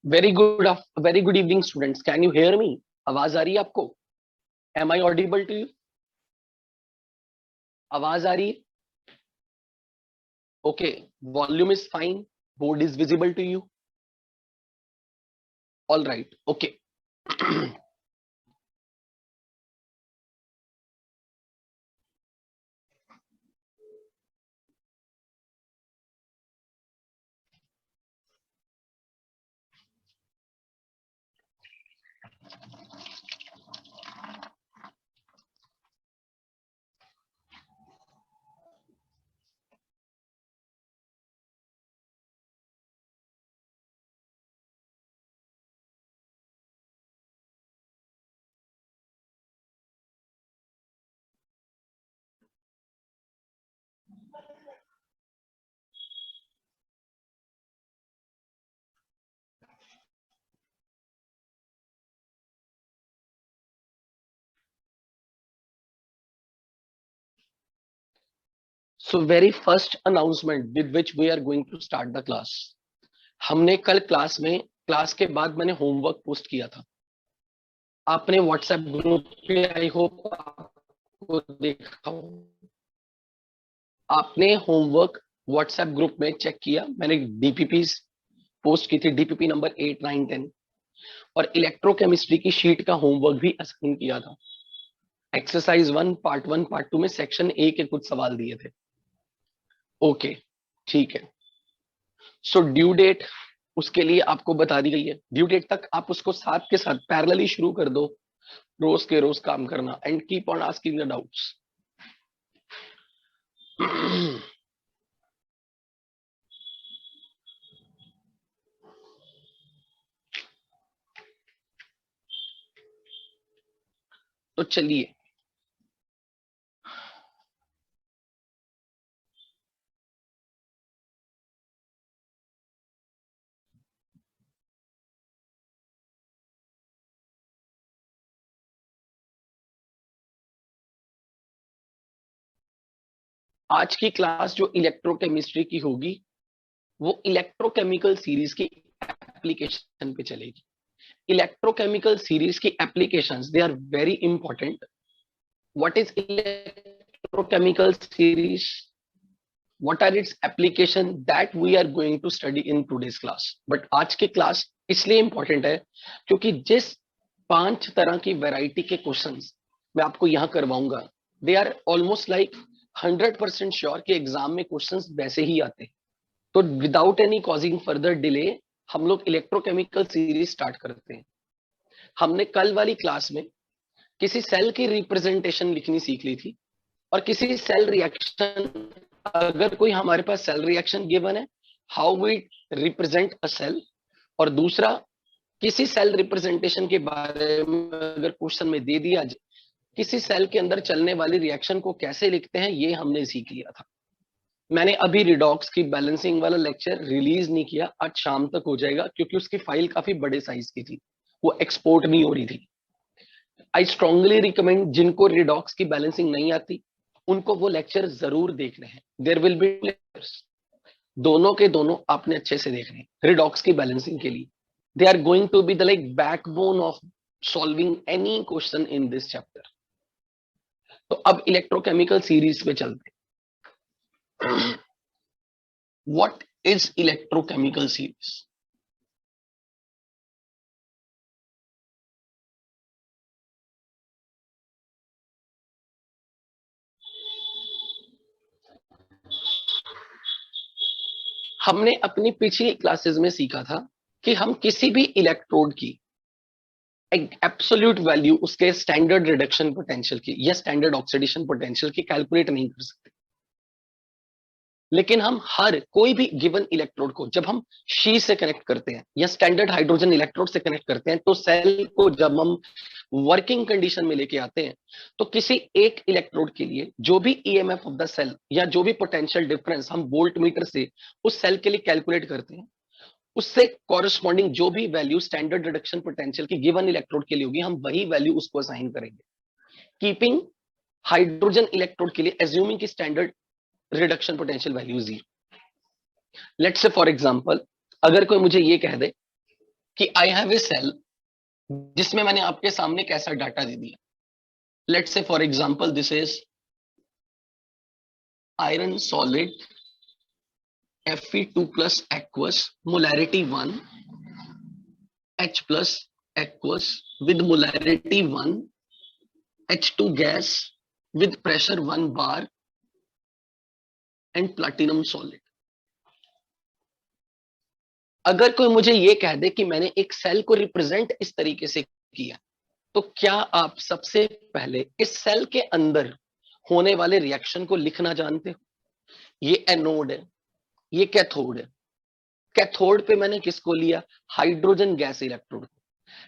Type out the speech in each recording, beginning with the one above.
Very good evening students, can you hear me? आवाज आ रही है आपको? Am I audible to you? आवाज आ रही है? Okay, volume is fine, board is visible to you? All right, okay. So very first announcement with which we are going to start the class. हमने कल क्लास के बाद मैंने homework post किया था. आपने व्हाट्सएप ग्रुप पे आई होप आपको देखा हो. आपने होमवर्क व्हाट्सएप ग्रुप में चेक किया? मैंने डीपीपी पोस्ट की थी, डीपीपी नंबर 8, 9, 10 और इलेक्ट्रोकेमिस्ट्री की शीट का होमवर्क भी असाइन किया था. एक्सरसाइज 1 पार्ट 2 में सेक्शन ए के कुछ सवाल दिए थे. ओके, ठीक है. सो ड्यू डेट उसके लिए आपको बता दी गई है. ड्यू डेट तक आप उसको साथ के साथ पैरेलली शुरू कर दो, रोज के रोज काम करना and keep on asking the doubts. तो चलिए, आज की क्लास जो इलेक्ट्रोकेमिस्ट्री की होगी वो इलेक्ट्रोकेमिकल सीरीज की एप्लीकेशन पे चलेगी. इलेक्ट्रोकेमिकल सीरीज की applications they are very important. What is electrochemical series? what are its application that we are going to study in today's class. but आज की क्लास इसलिए इंपॉर्टेंट है क्योंकि जिस 5 तरह की वैरायटी के क्वेश्चंस मैं आपको यहां करवाऊंगा, they are almost like 100% sure कि एग्जाम में क्वेश्चंस वैसे ही आते हैं. तो without any causing further delay हम लोग इलेक्ट्रोकेमिकल सीरीज स्टार्ट करते हैं. हमने कल वाली क्लास में किसी सेल की रिप्रेजेंटेशन लिखनी सीख ली थी और किसी सेल रिएक्शन, अगर कोई हमारे पास सेल रिएक्शन गिवन है, how we represent a cell, और दूसरा किसी सेल रिप्रेजेंटेशन के बारे में अगर क्वेश्चन में दे दिया किसी सेल के अंदर चलने वाली रिएक्शन को कैसे लिखते हैं, ये हमने सीख लिया था. मैंने अभी रिडॉक्स की बैलेंसिंग वाला लेक्चर रिलीज नहीं किया, आज शाम तक हो जाएगा क्योंकि उसकी फाइल काफी बड़े साइज की थी, वो एक्सपोर्ट नहीं हो रही थी. आई स्ट्रांगली रिकमेंड जिनको रिडॉक्स की बैलेंसिंग नहीं आती उनको वो लेक्चर जरूर देखने हैं. देयर विल बी लेक्चर्स, दोनों के दोनों आपने अच्छे से देखने हैं रिडॉक्स की बैलेंसिंग के लिए. They are going to be the like backbone of solving any question in this chapter. तो अब इलेक्ट्रोकेमिकल सीरीज पे चलते हैं. What is electrochemical series? हमने अपनी पिछली क्लासेस में सीखा था कि हम किसी भी इलेक्ट्रोड की एब्सोल्यूट वैल्यू उसके स्टैंडर्ड रिडक्शन पोटेंशियल की या स्टैंडर्ड ऑक्सीडेशन पोटेंशियल की कैलकुलेट नहीं कर सकते. लेकिन हम हर कोई भी गिवन इलेक्ट्रोड को जब हम शी से कनेक्ट करते हैं या स्टैंडर्ड हाइड्रोजन इलेक्ट्रोड से कनेक्ट करते हैं, तो सेल को जब हम वर्किंग कंडीशन में लेके आते हैं तो किसी एक इलेक्ट्रोड के लिए जो भी ईएमएफ ऑफ द सेल या जो भी पोटेंशियल डिफरेंस हम वोल्ट मीटर से उस सेल के लिए कैलकुलेट करते हैं, उससे कॉरेस्पॉन्डिंग जो भी वैल्यू स्टैंडर्ड रिडक्शन पोटेंशियल की गिवन इलेक्ट्रोड के लिए होगी, हम वही वैल्यू उसको असाइन करेंगे. कीपिंग हाइड्रोजन इलेक्ट्रोड के लिए एज्यूमिंग की standard reduction potential value 0. Let's say for example अगर कोई मुझे ये कह दे कि आई हैव ए सेल जिसमें मैंने आपके सामने कैसा डाटा दे दिया. Let's say for example this is iron solid Fe2 plus aqueous, molarity 1, H plus aqueous with molarity 1, H2 gas with pressure 1 bar and platinum solid. अगर कोई मुझे ये कह दे कि मैंने एक सेल को रिप्रेजेंट इस तरीके से किया, तो क्या आप सबसे पहले इस सेल के अंदर होने वाले रिएक्शन को लिखना जानते हो? ये एनोड है, ये कैथोड है. कैथोड पे मैंने किसको लिया? Hydrogen gas electrode.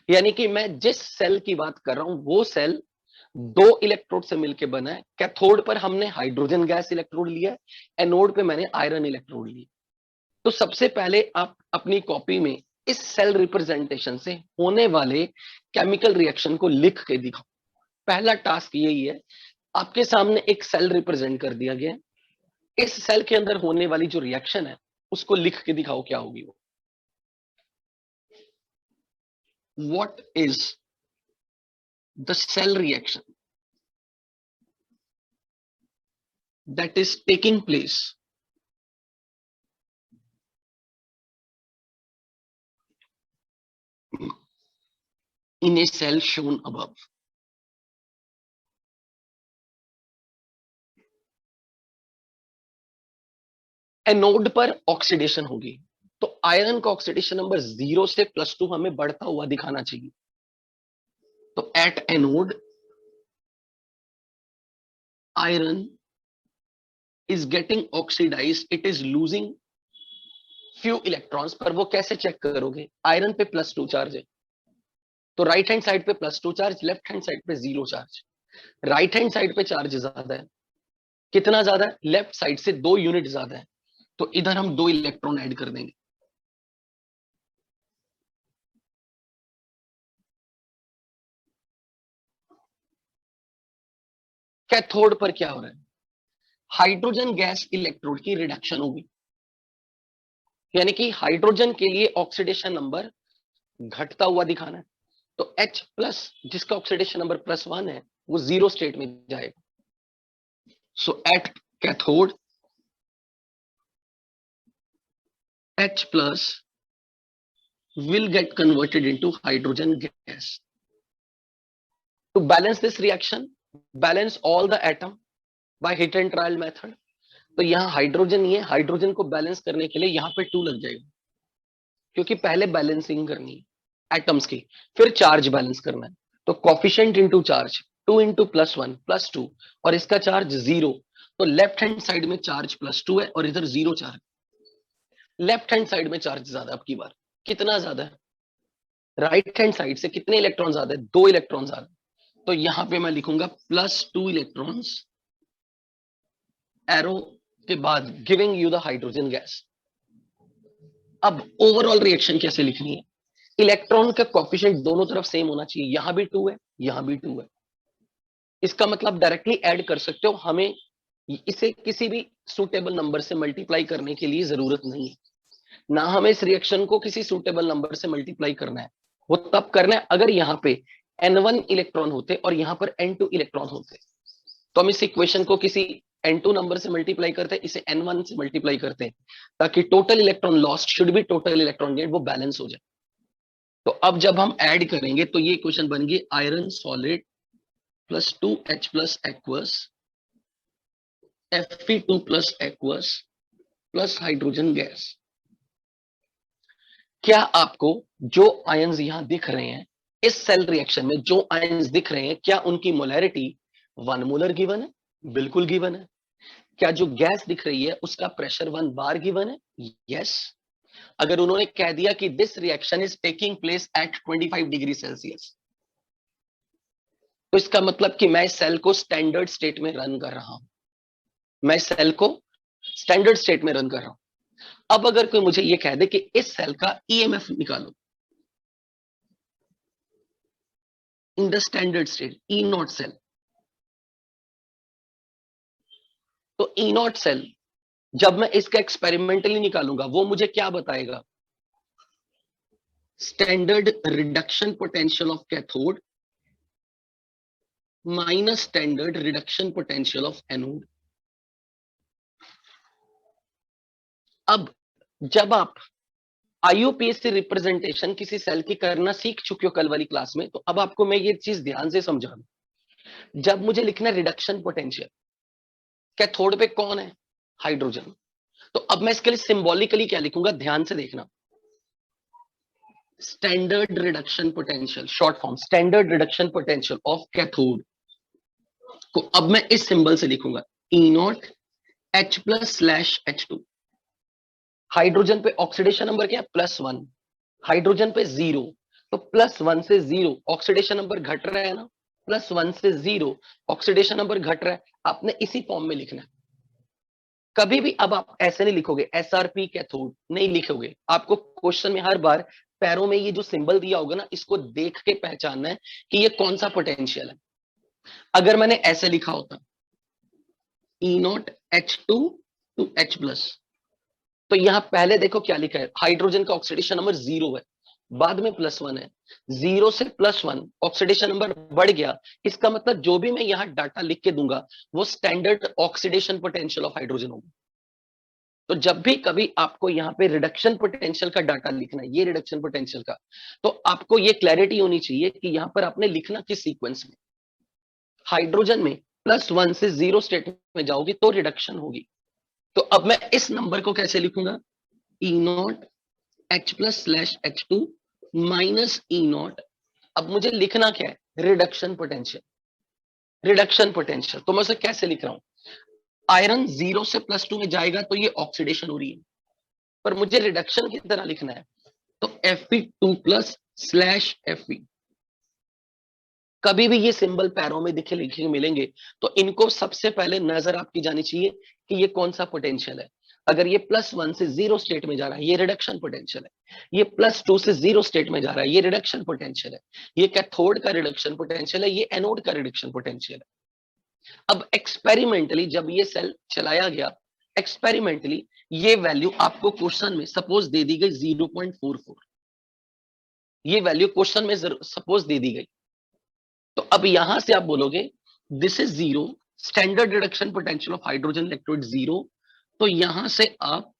यानी कि मैं जिस सेल की बात कर रहा हूं वो सेल दो इलेक्ट्रोड से मिलकर बना है. कैथोड पर हमने हाइड्रोजन गैस इलेक्ट्रोड लिया, एनोड पे मैंने आयरन इलेक्ट्रोड लिया. तो सबसे पहले आप अपनी कॉपी में इस सेल रिप्रेजेंटेशन से होने वाले केमिकल रिएक्शन को लिख के दिखाओ. पहला टास्क यही है. आपके सामने एक सेल रिप्रेजेंट कर दिया गया है, इस सेल के अंदर होने वाली जो रिएक्शन है उसको लिख के दिखाओ क्या होगी वो. What is the cell reaction that is taking place in a cell shown above? Anode पर ऑक्सीडेशन होगी, तो आयरन का ऑक्सीडेशन नंबर 0 से +2 हमें बढ़ता हुआ दिखाना चाहिए. तो at anode iron is getting oxidized, it is losing few electrons. पर वो कैसे चेक करोगे? आयरन पे +2 चार्ज है, तो राइट हैंड साइड पे +2 चार्ज, लेफ्ट हैंड साइड पे 0 चार्ज. राइट हैंड साइड पे चार्ज ज्यादा है. कितना ज्यादा है? लेफ्ट साइड से 2 यूनिट ज्यादा है. तो इधर हम 2 इलेक्ट्रॉन ऐड कर देंगे. कैथोड पर क्या हो रहा है? हाइड्रोजन गैस इलेक्ट्रोड की रिडक्शन होगी, यानी कि हाइड्रोजन के लिए ऑक्सीडेशन नंबर घटता हुआ दिखाना है. तो H प्लस जिसका ऑक्सीडेशन नंबर +1 है वो 0 स्टेट में जाएगा. So at cathode H plus will get converted into hydrogen gas. To balance this reaction, balance all the atom by hit and trial method. तो यहाँ हाइड्रोजन ही है, हाइड्रोजन को balance करने के लिए यहाँ पे 2 लग जाएगा, क्योंकि पहले बैलेंसिंग करनी है एटम्स की, फिर चार्ज बैलेंस करना है. तो कोफिशिएंट इनटू चार्ज 2 इंटू +1 +2 और इसका चार्ज 0. तो लेफ्ट हैंड साइड में चार्ज +2 है और इधर 0 चार्ज. लेफ्ट हैंड साइड में चार्ज ज्यादा. अब की बार कितना ज्यादा है? राइट हैंड साइड से कितने इलेक्ट्रॉन ज्यादा है? 2 इलेक्ट्रॉन ज्यादा. तो यहां पे मैं लिखूंगा +2 इलेक्ट्रॉन्स एरो के बाद giving you the hydrogen gas. अब ओवरऑल रिएक्शन कैसे लिखनी है? इलेक्ट्रॉन का कोफिशिएंट दोनों तरफ सेम होना चाहिए. यहां भी 2 है, यहां भी 2 है. इसका मतलब डायरेक्टली ऐड कर सकते हो. हमें इसे किसी भी सुटेबल नंबर से मल्टीप्लाई करने की लिए जरूरत नहीं है. ना हमें इस रिएक्शन को किसी सुटेबल नंबर से मल्टीप्लाई करना है. वो तब करना है अगर यहाँ पे N1 इलेक्ट्रॉन होते और यहाँ पर N2 इलेक्ट्रॉन होते. तो हम इस इक्वेशन को किसी N2 नंबर से मल्टीप्लाई करते हैं, इसे N1 से मल्टीप्लाई करते हैं, ताकि total electron lost should be total electron gain, वो बैलेंस हो जाए. तो अब जब हम ऐड करेंगे तो ये इक्वेशन बन गई iron solid +2H plus aqueous Fe2 plus aqueous plus hydrogen gas. क्या आपको जो आयंस यहां दिख रहे हैं इस सेल रिएक्शन में, जो आयंस दिख रहे हैं, क्या उनकी मोलैरिटी 1 मोलर गिवन है? बिल्कुल गिवन है. क्या जो गैस दिख रही है उसका प्रेशर 1 बार गिवन है? यस. अगर उन्होंने कह दिया कि this reaction is taking place eight 25 degree Celsius, तो इसका मतलब कि मैं सेल को स्टैंडर्ड स्टेट में रन कर रहा हूं. मैं सेल को स्टैंडर्ड स्टेट में रन कर रहा हूं. अब अगर कोई मुझे ये कह दे कि इस सेल का ईएमएफ निकालो in the standard state, E not cell, तो ई नॉट सेल जब मैं इसका एक्सपेरिमेंटली निकालूंगा वो मुझे क्या बताएगा? Standard reduction potential of cathode minus standard reduction potential of anode. अब जब आप आईयूपीएसी रिप्रेजेंटेशन किसी सेल की करना सीख चुके हो कल वाली क्लास में, तो अब आपको मैं ये चीज ध्यान से समझा दूं। जब मुझे लिखना है रिडक्शन पोटेंशियल, कैथोड पे कौन है? हाइड्रोजन। तो अब मैं इसके लिए सिंबॉलिकली क्या लिखूंगा, ध्यान से देखना। Standard reduction potential, short form standard reduction potential of cathode को अब मैं इस सिंबल से लिखूंगा, E not H plus slash H2। Hydrogen पे ऑक्सीडेशन नंबर क्या है? +1। हाइड्रोजन पे 0, तो +1 से 0 ऑक्सीडेशन नंबर घट रहा है ना, +1 से 0 ऑक्सीडेशन नंबर घट रहा है। आपने इसी फॉर्म में लिखना है। कभी भी अब आप ऐसे नहीं लिखोगे SRP कैथोड, नहीं लिखोगे। आपको क्वेश्चन में हर बार पैरों में ये जो सिंबल दिया होगा ना, इसको देख के पहचानना है कि ये कौन सा पोटेंशियल है। अगर मैंने ऐसे लिखा होता E0H2 to H+, तो यहां पहले देखो क्या लिखा है, हाइड्रोजन का ऑक्सीडेशन नंबर 0 है, बाद में +1 है। 0 से +1 ऑक्सीडेशन नंबर बढ़ गया, इसका मतलब जो भी मैं यहां डाटा लिख के दूंगा वो standard oxidation potential of hydrogen होगा। तो जब भी कभी आपको यहाँ पे रिडक्शन पोटेंशियल का डाटा लिखना है, ये रिडक्शन पोटेंशियल का, तो आपको ये क्लैरिटी होनी चाहिए कि यहाँ पर आपने लिखना किस सीक्वेंस में। हाइड्रोजन में +1 से 0 स्टेट में जाओगी तो रिडक्शन होगी। तो अब मैं इस नंबर को कैसे लिखूंगा, E0H+/H2 माइनस E0। अब मुझे लिखना क्या है, रिडक्शन पोटेंशियल। रिडक्शन पोटेंशियल तो मैं उसे कैसे लिख रहा हूं, आयरन 0 से +2 में जाएगा तो ये ऑक्सीडेशन हो रही है, पर मुझे रिडक्शन की तरह लिखना है, तो Fe2+/Fe। कभी भी ये सिंबल पैरों में दिखे लिखे मिलेंगे तो इनको सबसे पहले नजर आपकी जानी चाहिए कि ये कौन सा पोटेंशियल है। अगर ये +1 से 0 स्टेट में जा रहा है, ये रिडक्शन पोटेंशियल है। ये +2 से 0 स्टेट में जा रहा है, ये रिडक्शन पोटेंशियल है। ये कैथोड का रिडक्शन पोटेंशियल है, ये एनोड का रिडक्शन पोटेंशियल है। अब एक्सपेरिमेंटली जब ये सेल चलाया गया, एक्सपेरिमेंटली ये वैल्यू आपको क्वेश्चन में सपोज दे दी गई 0.44। ये वैल्यू क्वेश्चन में सपोज दे दी गई, तो अब यहां से आप बोलोगे this is 0, standard reduction potential of hydrogen electrode 0। तो यहां से आप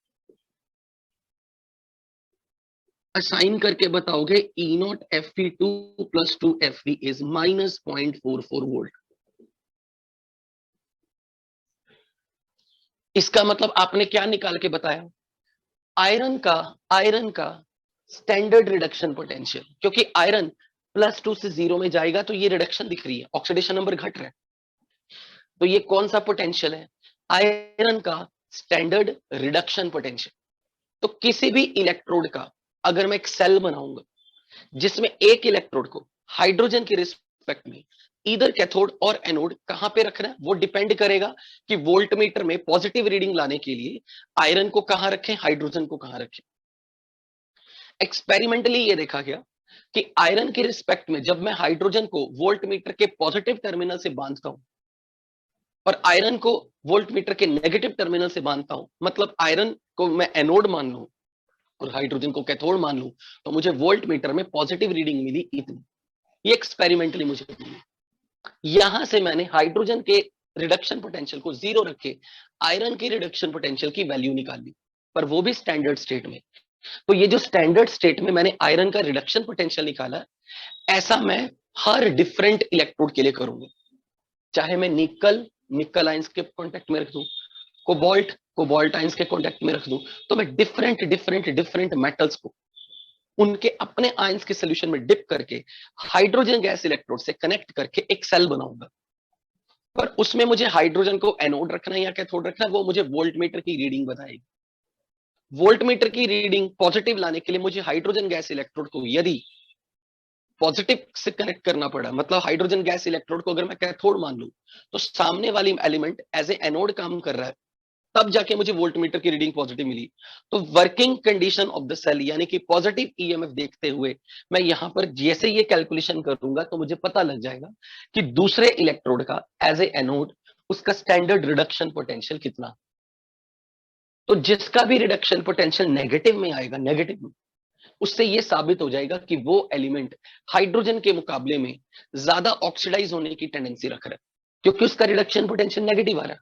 असाइन करके बताओगे E0Fe2+2Fe इज -0.44 वोल्ट। इसका मतलब आपने क्या निकाल के बताया, आयरन का स्टैंडर्ड रिडक्शन पोटेंशियल, क्योंकि आयरन +2 से 0 में जाएगा तो ये रिडक्शन दिख रही है, ऑक्सीडेशन नंबर घट रहा है। तो ये कौन सा पोटेंशियल है, आयरन का स्टैंडर्ड रिडक्शन पोटेंशियल। तो किसी भी इलेक्ट्रोड का अगर मैं एक सेल बनाऊंगा जिसमें एक इलेक्ट्रोड को हाइड्रोजन के रिस्पेक्ट में इधर कैथोड और एनोड कहां पे रखना है, वो डिपेंड करेगा कि वोल्टमीटर में पॉजिटिव रीडिंग लाने के लिए आयरन को कहां रखें, हाइड्रोजन को कहां रखें। एक्सपेरिमेंटली ये देखा गया कि आयरन के रिस्पेक्ट में जब मैं हाइड्रोजन को वोल्टमीटर के पॉजिटिव टर्मिनल से बांधता हूं और आयरन को वोल्टमीटर के नेगेटिव टर्मिनल से बांधता हूं, मतलब आयरन को मैं एनोड मान लूं और हाइड्रोजन को कैथोड मान लूं, तो मुझे वोल्टमीटर में पॉजिटिव रीडिंग मिली इतनी। ये एक्सपेरिमेंटली मुझे मिली। यहां से मैंने हाइड्रोजन के रिडक्शन पोटेंशियल को 0 रखे आयरन के रिडक्शन पोटेंशियल की वैल्यू निकाल ली, पर वो भी स्टैंडर्ड स्टेट में। तो ये जो स्टैंडर्ड स्टेट में मैंने आयरन का रिडक्शन पोटेंशियल निकाला, ऐसा मैं हर डिफरेंट इलेक्ट्रोड के लिए करूंगा। चाहे मैं निकल आयंस के कांटेक्ट में रख दूं, कोबाल्ट आयंस के कांटेक्ट में रख दूं, तो मैं डिफरेंट मेटल्स को उनके अपने आयंस के सॉल्यूशन में डिप करके हाइड्रोजन गैस इलेक्ट्रोड से कनेक्ट करके एक सेल बनाऊंगा। पर उसमें मुझे हाइड्रोजन को एनोड रखना है या कैथोड रखना है, वो मुझे वोल्टमीटर की रीडिंग बताएगी। वोल्टमीटर की रीडिंग पॉजिटिव लाने के लिए मुझे हाइड्रोजन गैस इलेक्ट्रोड को यदि पॉजिटिव से कनेक्ट करना पड़ा, मतलब हाइड्रोजन गैस इलेक्ट्रोड को अगर मैं कैथोड मान लूं, तो सामने वाली एलिमेंट एज ए एनोड काम कर रहा है, तब जाके मुझे वोल्टमीटर की रीडिंग पॉजिटिव मिली। तो working condition of the cell यानी कि पॉजिटिव ईएमएफ देखते हुए मैं यहां पर जैसे ये कैलकुलेशन करूंगा तो मुझे पता लग जाएगा कि दूसरे इलेक्ट्रोड का एज ए एनोड उसका स्टैंडर्ड रिडक्शन पोटेंशियल कितना। तो जिसका भी रिडक्शन पोटेंशियल नेगेटिव में आएगा, नेगेटिव में, उससे ये साबित हो जाएगा कि वो एलिमेंट हाइड्रोजन के मुकाबले में ज्यादा ऑक्सीडाइज होने की टेंडेंसी रख रहा है, क्योंकि उसका रिडक्शन पोटेंशियल नेगेटिव आ रहा है।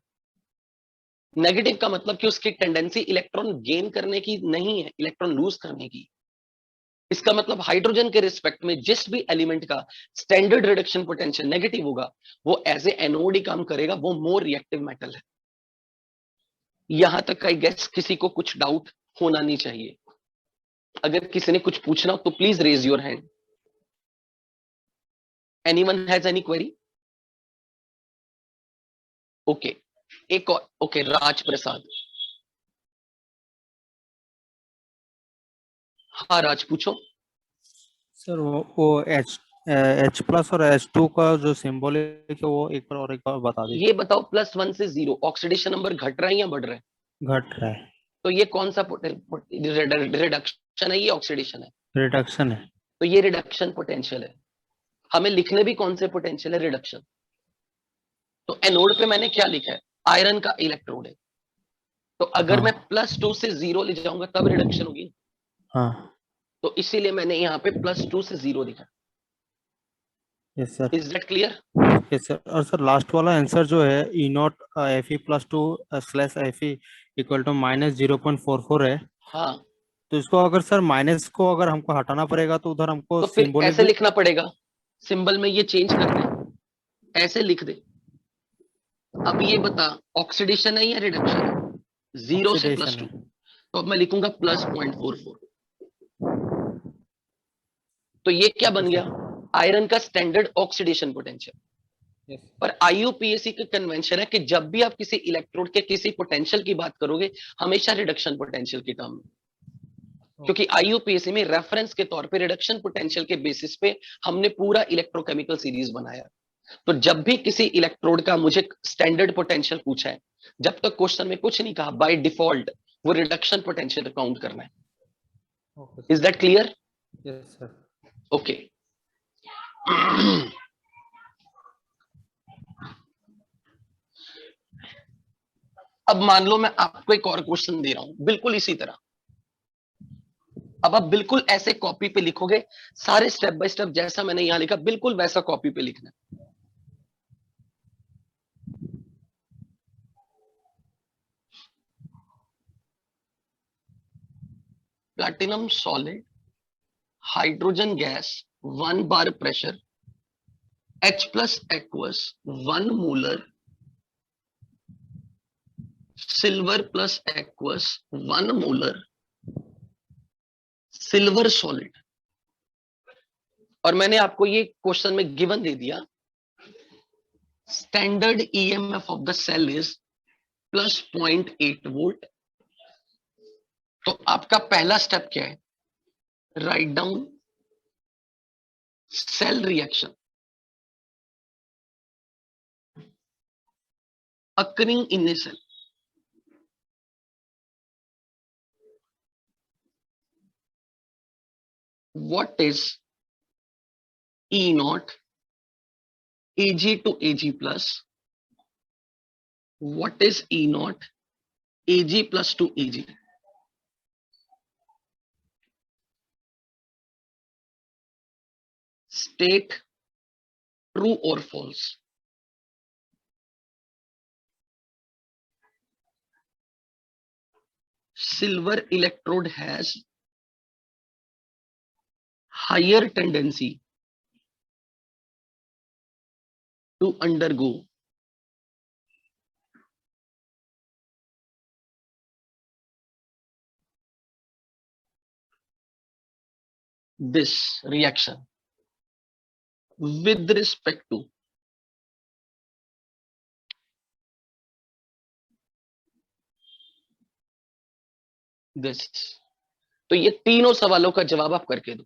नेगेटिव का मतलब कि उसकी टेंडेंसी इलेक्ट्रॉन गेन करने की नहीं है, इलेक्ट्रॉन लूज करने की। इसका मतलब हाइड्रोजन के रिस्पेक्ट में जिस भी एलिमेंट का स्टैंडर्ड रिडक्शन पोटेंशियल नेगेटिव होगा, वो एज ए एनोड ही काम करेगा, वो मोर रिएक्टिव मेटल है। यहां तक आई गेस किसी को कुछ डाउट होना नहीं चाहिए। अगर किसी ने कुछ पूछना हो तो please raise your hand. Anyone has any query? Okay, एक और। ओके, राज प्रसाद। हाँ राज, पूछो। सर वो एच प्लस और एच टू का जो सिंबॉलिक है वो एक बार और एक बार बता ये दीजिए। बताओ, +1 से 0 ऑक्सीडेशन नंबर घट रहा है या बढ़ रहा है? घट रहा है। तो ये कौन सा रिडक्शन है, ये ऑक्सीडेशन है? रिडक्शन है। तो ये रिडक्शन पोटेंशियल है। हमें लिखने भी कौन से पोटेंशियल है? रिडक्शन। तो एनोड पे मैंने क्या लिखा है? आयरन का इलेक्ट्रोड है। तो अगर मैं हाँ +2 से 0 ले जाऊंगा तब रिडक्शन होगी। हाँ। तो इसीलिए मैंने यहाँ पे +2 से 0 लिखा। Yes sir. Is that clear? Yes sir. और सर लास्ट वाला आंसर जो है E not F E plus two slash F E equal to -0.44 है। हाँ, तो इसको अगर सर माइनस को अगर हमको हटाना पड़ेगा तो उधर हमको तो फिर सिंबॉलिक ऐसे भी। लिखना पड़ेगा, सिंबल में ये चेंज कर दे, ऐसे लिख दे। अब ये बता, ऑक्सीडेशन है या रिडक्शन है? 0 से ऑक्सीडेशन +2। है। तो अब मैं लिखूंगा +0.44। तो ये क्या ओके बन सर। गया? आयरन का स्टैंडर्ड ऑक्सीडेशन पोटेंशियल। यस। पर आईयूपीएसी का कन्वेंशन है कि जब भी आप किसी इलेक्ट्रोड के किसी पोटेंशियल की बात करोगे, हमेशा रिडक्शन पोटेंशियल की टर्म में। क्योंकि ओके सर। आईयूपीएसी में रेफरेंस के तौर पे रिडक्शन पोटेंशियल के बेसिस पे हमने पूरा इलेक्ट्रोकेमिकल सीरीज बनाया। तो जब भी किसी इलेक्ट्रोड का मुझे स्टैंडर्ड पोटेंशियल पूछा है, जब तक क्वेश्चन में कुछ नहीं कहा, बाय डिफॉल्ट वो रिडक्शन पोटेंशियल काउंट करना है। Okay is sir. That clear? Yes sir. Okay. अब मान लो मैं आपको एक और क्वेश्चन दे रहा हूं बिल्कुल इसी तरह। अब आप बिल्कुल ऐसे कॉपी पे लिखोगे, सारे स्टेप बाय स्टेप जैसा मैंने यहां लिखा बिल्कुल वैसा कॉपी पे लिखना है। Platinum solid, hydrogen gas, 1 bar pressure, H+ aqueous, 1 molar, silver plus aqueous, 1 molar, silver solid. और मैंने आपको ये क्वेश्चन में गिवन दे दिया, standard EMF of the cell is +0.8 volt. तो आपका पहला स्टेप क्या है? Write down cell reaction occurring in a cell. What is E naught Ag to Ag plus? What is E naught Ag plus to Ag? State true or false. Silver electrode has higher tendency to undergo this reaction with respect to this. तो ये तीनों सवालों का जवाब आप करके दो।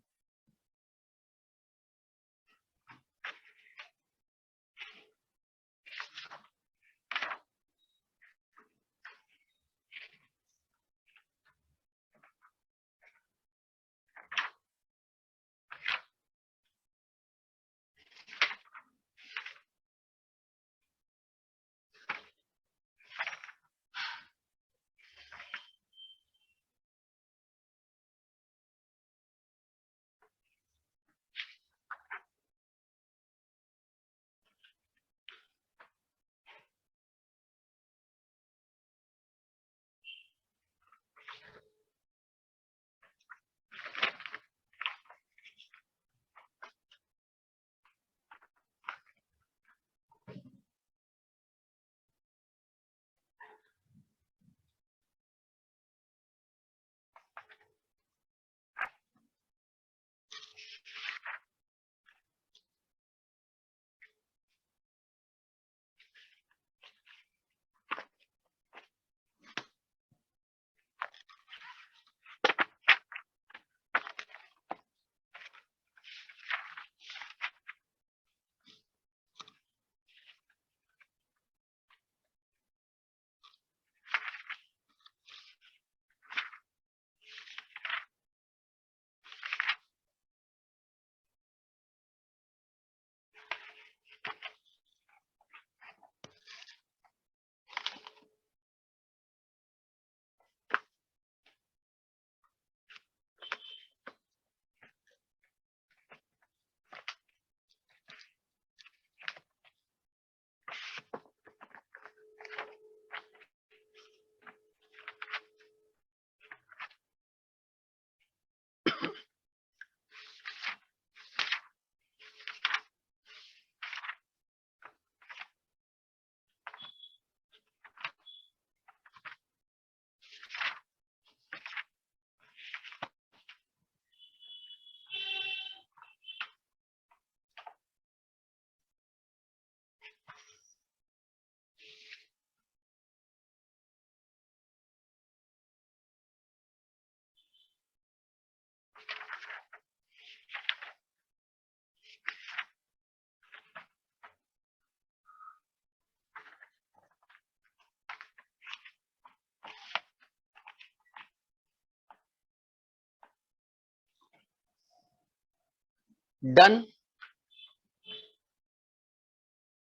Done,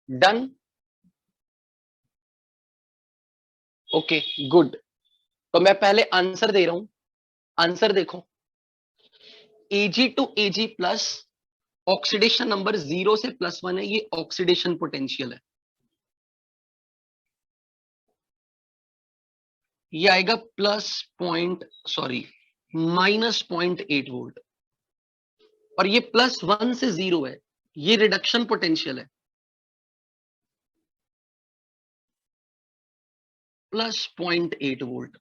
done, okay good. तो मैं पहले आंसर दे रहा हूं, आंसर देखो, Ag to Ag plus oxidation number 0 से +1 है, ये ऑक्सीडेशन पोटेंशियल है, ये आएगा -0.8 वोल्ट, और ये +1 से 0 है, ये रिडक्शन पोटेंशियल है, +0.8 वोल्ट।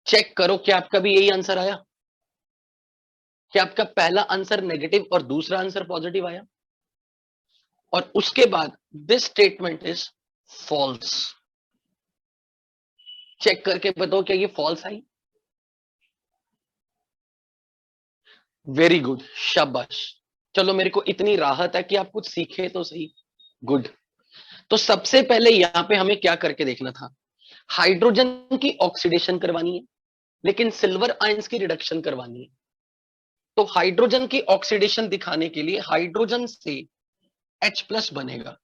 चेक करो क्या आपका भी यही आंसर आया, क्या आपका पहला आंसर नेगेटिव और दूसरा आंसर पॉजिटिव आया, और उसके बाद this statement is false. Check करके बताओ क्या ये फॉल्स आई। वेरी गुड, शाबाश। चलो मेरे को इतनी राहत है कि आप कुछ सीखे तो सही, गुड। तो सबसे पहले यहां पे हमें क्या करके देखना था, हाइड्रोजन की ऑक्सीडेशन करवानी है, लेकिन सिल्वर आयंस की रिडक्शन करवानी है। तो हाइड्रोजन की ऑक्सीडेशन दिखाने के लिए हाइड्रोजन से H+ बनेगा,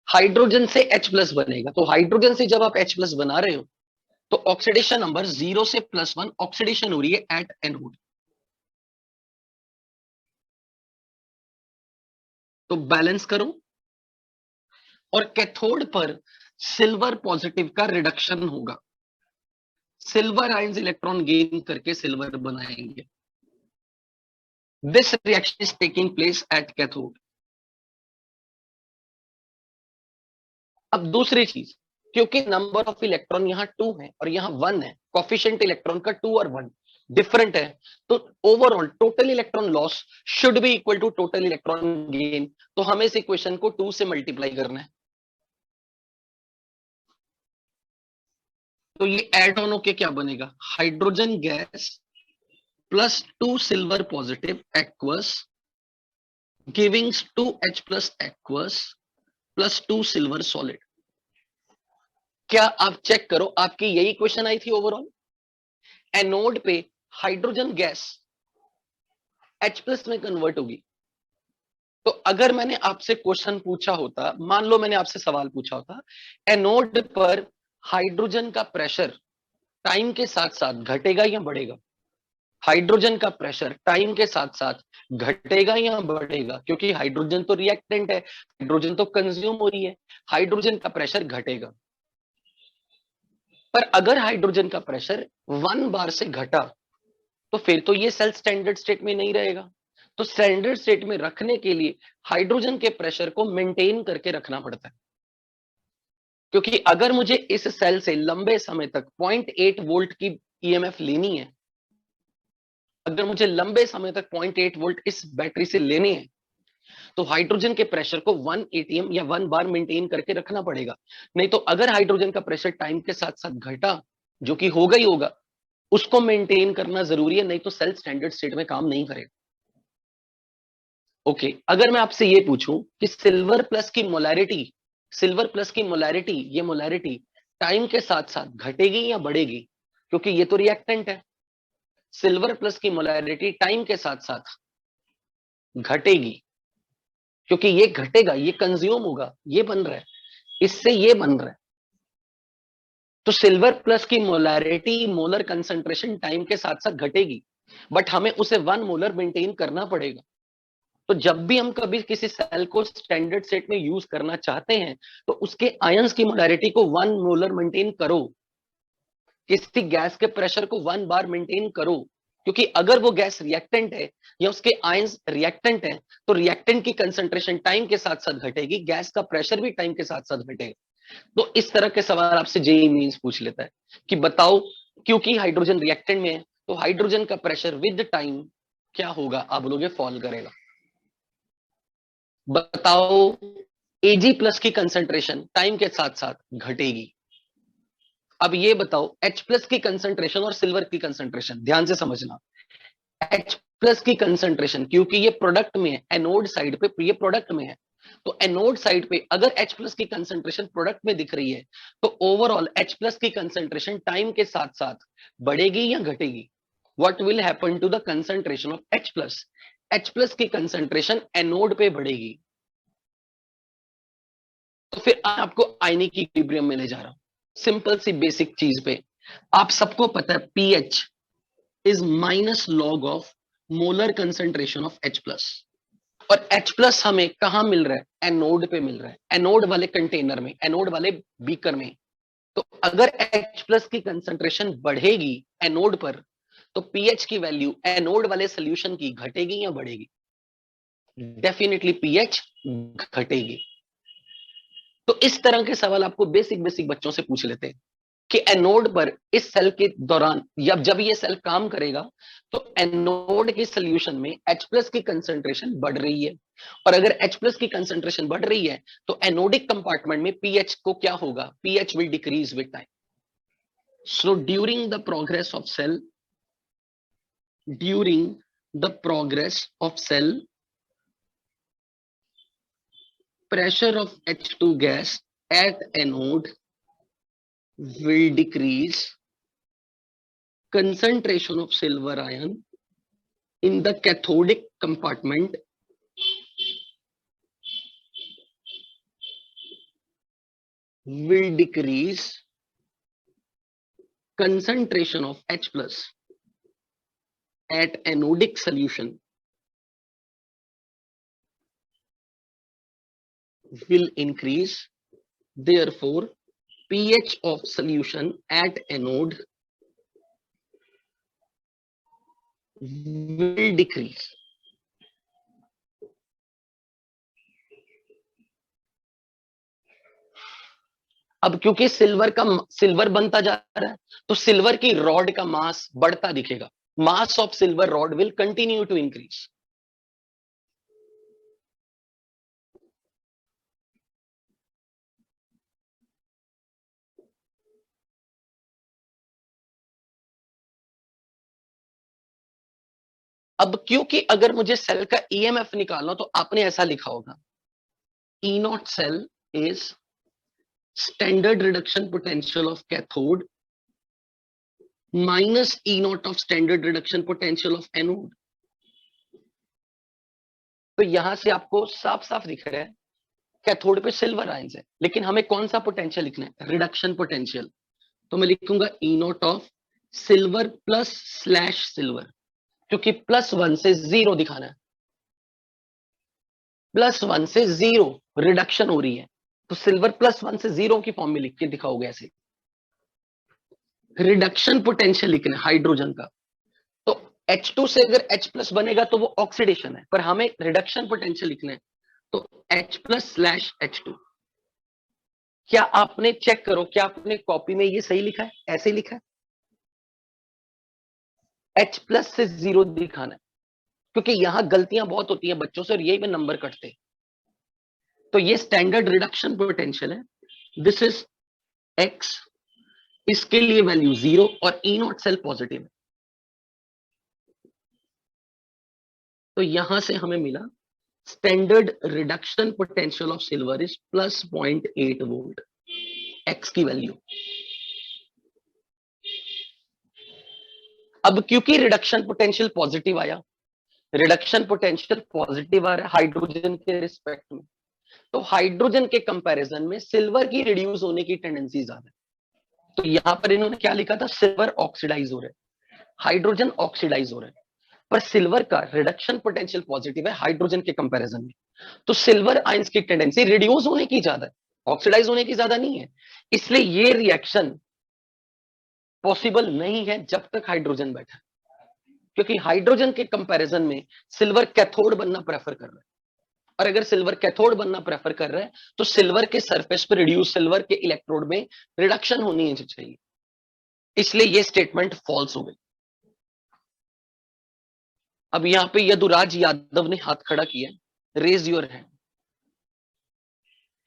हाइड्रोजन से H+ बनेगा। तो हाइड्रोजन से जब आप H+ बना रहे हो तो ऑक्सीडेशन नंबर 0 से +1 ऑक्सीडेशन हो रही है एट एनोड। तो बैलेंस करो, और कैथोड पर सिल्वर पॉजिटिव का रिडक्शन होगा, सिल्वर आयंस इलेक्ट्रॉन गेन करके सिल्वर बनाएंगे। This reaction is taking place at cathode. अब दूसरी चीज, क्योंकि नंबर ऑफ इलेक्ट्रॉन यहाँ 2 है और यहाँ 1 है, कोफिशिएंट इलेक्ट्रॉन का 2 और 1 डिफरेंट है, तो overall total electron loss should be equal to total electron gain. तो हमें इस इक्वेशन को 2 से मल्टीप्लाई करना है। तो ये एड ऑन होके क्या बनेगा, hydrogen gas +2 silver positive aqueous giving 2H+ aqueous +2 silver solid. क्या आप चेक करो, आपकी यही क्वेश्चन आई थी ओवरऑल। एनोड पे हाइड्रोजन गैस H+ में कन्वर्ट होगी। तो अगर मैंने आपसे क्वेश्चन पूछा होता, मान लो मैंने आपसे सवाल पूछा होता, एनोड पर हाइड्रोजन का प्रेशर टाइम के साथ साथ घटेगा या बढ़ेगा, हाइड्रोजन का प्रेशर टाइम के साथ साथ घटेगा या बढ़ेगा, क्योंकि हाइड्रोजन तो रिएक्टेंट है, हाइड्रोजन तो कंज्यूम हो रही है, हाइड्रोजन का प्रेशर घटेगा। पर अगर हाइड्रोजन का प्रेशर 1 बार से घटा तो फिर तो ये सेल स्टैंडर्ड स्टेट में नहीं रहेगा। तो स्टैंडर्ड स्टेट में रखने के लिए हाइड्रोजन के प्रेशर को मेंटेन करके रखना पड़ता है, क्योंकि अगर मुझे इस सेल से लंबे समय तक 0.8 वोल्ट की ईएमएफ लेनी है, अगर मुझे लंबे समय तक 0.8 वोल्ट इस बैटरी से लेने हैं, तो हाइड्रोजन के प्रेशर को 1 atm या 1 बार मेंटेन करके रखना पड़ेगा। नहीं तो अगर हाइड्रोजन का प्रेशर टाइम के साथ साथ घटा, जो कि होगा ही होगा, उसको मेंटेन करना जरूरी है, नहीं तो सेल स्टैंडर्ड स्टेट में काम नहीं करेगा। ओके, अगर मैं आपसे ये पूछूं कि सिल्वर प्लस की मोलैरिटी, सिल्वर प्लस की मोलैरिटी, ये मोलैरिटी टाइम के साथ साथ घटेगी या बढ़ेगी, क्योंकि ये तो रिएक्टेंट है, सिल्वर प्लस की मोलैरिटी टाइम के साथ साथ घटेगी, क्योंकि ये घटेगा, ये कंज्यूम होगा, ये बन रहा है, इससे ये बन रहा है। तो सिल्वर प्लस की मोलैरिटी, मोलर कंसंट्रेशन टाइम के साथ साथ घटेगी, बट हमें उसे 1 मोलर मेंटेन करना पड़ेगा। तो जब भी हम कभी किसी सेल को स्टैंडर्ड स्टेट में यूज करना चाहते हैं, तो उसके आयंस की मोलैरिटी को 1 मोलर मेंटेन करो, किसी गैस के प्रेशर को 1 बार मेंटेन करो, क्योंकि अगर वो गैस रिएक्टेंट है या उसके आयंस रिएक्टेंट है, तो रिएक्टेंट की कंसंट्रेशन टाइम के साथ साथ घटेगी, गैस का प्रेशर भी टाइम के साथ साथ घटेगा। तो इस तरह के सवाल आपसे जेईई मेंस पूछ लेता है कि बताओ, क्योंकि हाइड्रोजन रिएक्टेंट में है, तो हाइड्रोजन का प्रेशर विद टाइम क्या होगा, आप बोलोगे फॉल करेगा। बताओ, Ag+ की कंसंट्रेशन टाइम के साथ साथ घटेगी। अब ये बताओ, H+ की कंसंट्रेशन और सिल्वर की कंसंट्रेशन, ध्यान से समझना, H+ की कंसंट्रेशन, क्योंकि ये प्रोडक्ट में है, एनोड साइड पे ये प्रोडक्ट में है, तो एनोड साइड पे अगर H+ की कंसंट्रेशन प्रोडक्ट में दिख रही है, तो ओवरऑल H+ की कंसंट्रेशन टाइम के साथ साथ बढ़ेगी या घटेगी, what will happen to the concentration of H plus? H plus की कंसंट्रेशन एनोड पे बढ़ेगी। तो फिर आपको आयनिक इक्विलिब्रियम में ले जा रहा हूं, सिंपल सी बेसिक चीज पे। आप सबको पता है pH is minus log of molar concentration of H plus. और H प्लस हमें कहां मिल रहा है? एनोड पे मिल रहा है, एनोड वाले कंटेनर में, एनोड वाले बीकर में। तो अगर H प्लस की कंसंट्रेशन बढ़ेगी एनोड पर, तो pH की वैल्यू एनोड वाले सोल्यूशन की घटेगी या बढ़ेगी? डेफिनेटली pH घटेगी। तो इस तरह के सवाल आपको बेसिक बेसिक बच्चों से पूछ लेते हैं कि एनोड पर इस सेल के दौरान, या जब ये सेल काम करेगा, तो एनोड के सोल्यूशन में H प्लस की कंसंट्रेशन बढ़ रही है। और अगर H प्लस की कंसंट्रेशन बढ़ रही है, तो एनोडिक कंपार्टमेंट में pH को क्या होगा? pH will decrease with time. So during the progress of cell, during the progress of cell, pressure of H2 gas at anode will decrease, concentration of silver ion in the cathodic compartment will decrease, concentration of H plus at anodic solution will increase, therefore pH of solution at anode will decrease. अब क्योंकि silver बनता जा रहा है, तो silver की rod का mass बढ़ता दिखेगा। Mass of silver rod will continue to increase. अब क्योंकि अगर मुझे सेल का ईएमएफ निकालना, तो आपने ऐसा लिखा होगा, E not cell is standard reduction potential of cathode minus E not of standard reduction potential of anode. तो यहां से आपको साफ साफ दिख रहा है कैथोड पे सिल्वर आयंस है, लेकिन हमें कौन सा पोटेंशियल लिखना है? Reduction potential. तो मैं लिखूंगा E not of silver plus slash silver, क्योंकि +1 से 0 दिखाना है, +1 से 0 रिडक्शन हो रही है, तो सिल्वर +1 से 0 की फॉर्म में लिख के दिखाओगे ऐसे। रिडक्शन पोटेंशियल लिखना है हाइड्रोजन का, तो H2 से अगर H प्लस बनेगा तो वो ऑक्सीडेशन है, पर हमें रिडक्शन पोटेंशियल लिखना है, तो H प्लस स्लैश H2। क्या आपने चेक करो, क्या आपने कॉपी में ये सही लिखा है? ऐसे लिखा है, H प्लस से 0 दिखाना है, क्योंकि यहां गलतियां बहुत होती हैं बच्चों से और यही में नंबर कटते हैं। तो ये स्टैंडर्ड रिडक्शन पोटेंशियल है, दिस इज X, इसके लिए वैल्यू 0 और ई नॉट सेल पॉजिटिव है। तो यहां से हमें मिला standard reduction potential of silver is +0.8 volt, X की वैल्यू। अब क्योंकि रिडक्शन पोटेंशियल पॉजिटिव आया, रिडक्शन पोटेंशियल पॉजिटिव आ रहा है हाइड्रोजन के रिस्पेक्ट में, तो हाइड्रोजन के कंपैरिजन में सिल्वर की रिड्यूस होने की टेंडेंसी ज्यादा है। तो यहां पर इन्होंने क्या लिखा था? सिल्वर ऑक्सीडाइज हो रहा है, हाइड्रोजन ऑक्सीडाइज हो रहा है, पर सिल्वर का रिडक्शन पोटेंशियल पॉजिटिव है हाइड्रोजन के कंपैरिजन में, तो सिल्वर आयंस की टेंडेंसी रिड्यूस होने की ज्यादा है, ऑक्सीडाइज होने की ज्यादा नहीं है। इसलिए ये रिएक्शन पॉसिबल नहीं है जब तक हाइड्रोजन बैठा है, क्योंकि हाइड्रोजन के कंपैरिजन में सिल्वर कैथोड बनना प्रेफर कर रहा है, और अगर सिल्वर कैथोड बनना प्रेफर कर रहा है, तो सिल्वर के सरफेस पर रिड्यूस सिल्वर के इलेक्ट्रोड में रिडक्शन होनी चाहिए, इसलिए ये स्टेटमेंट फॉल्स हो गई। अब यहां पे यदुराज यादव ने हाथ खड़ा किया, raise your hand.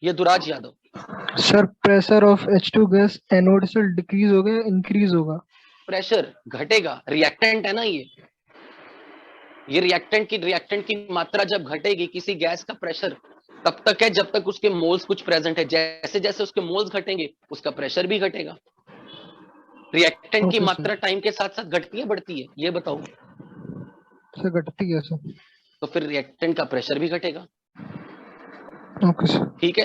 Yaduraj Yadav. Sir pressure of H2 gas anode से डिक्रीज होगा या इंक्रीज होगा? प्रेशर घटेगा, रिएक्टेंट है ना ये रिएक्टेंट की मात्रा जब घटेगी किसी गैस का प्रेशर तब तक है जब तक उसके मोल्स कुछ प्रेजेंट है, जैसे जैसे उसके मोल्स घटेंगे उसका प्रेशर भी घटेगा। रिएक्टेंट की Okay, मात्रा टाइम के साथ साथ घटती है बढ़ती है, ये बताओ। सर घटती है सर। तो फिर रिएक्टेंट का प्रेशर भी घटेगा। Okay sir. ठीक है।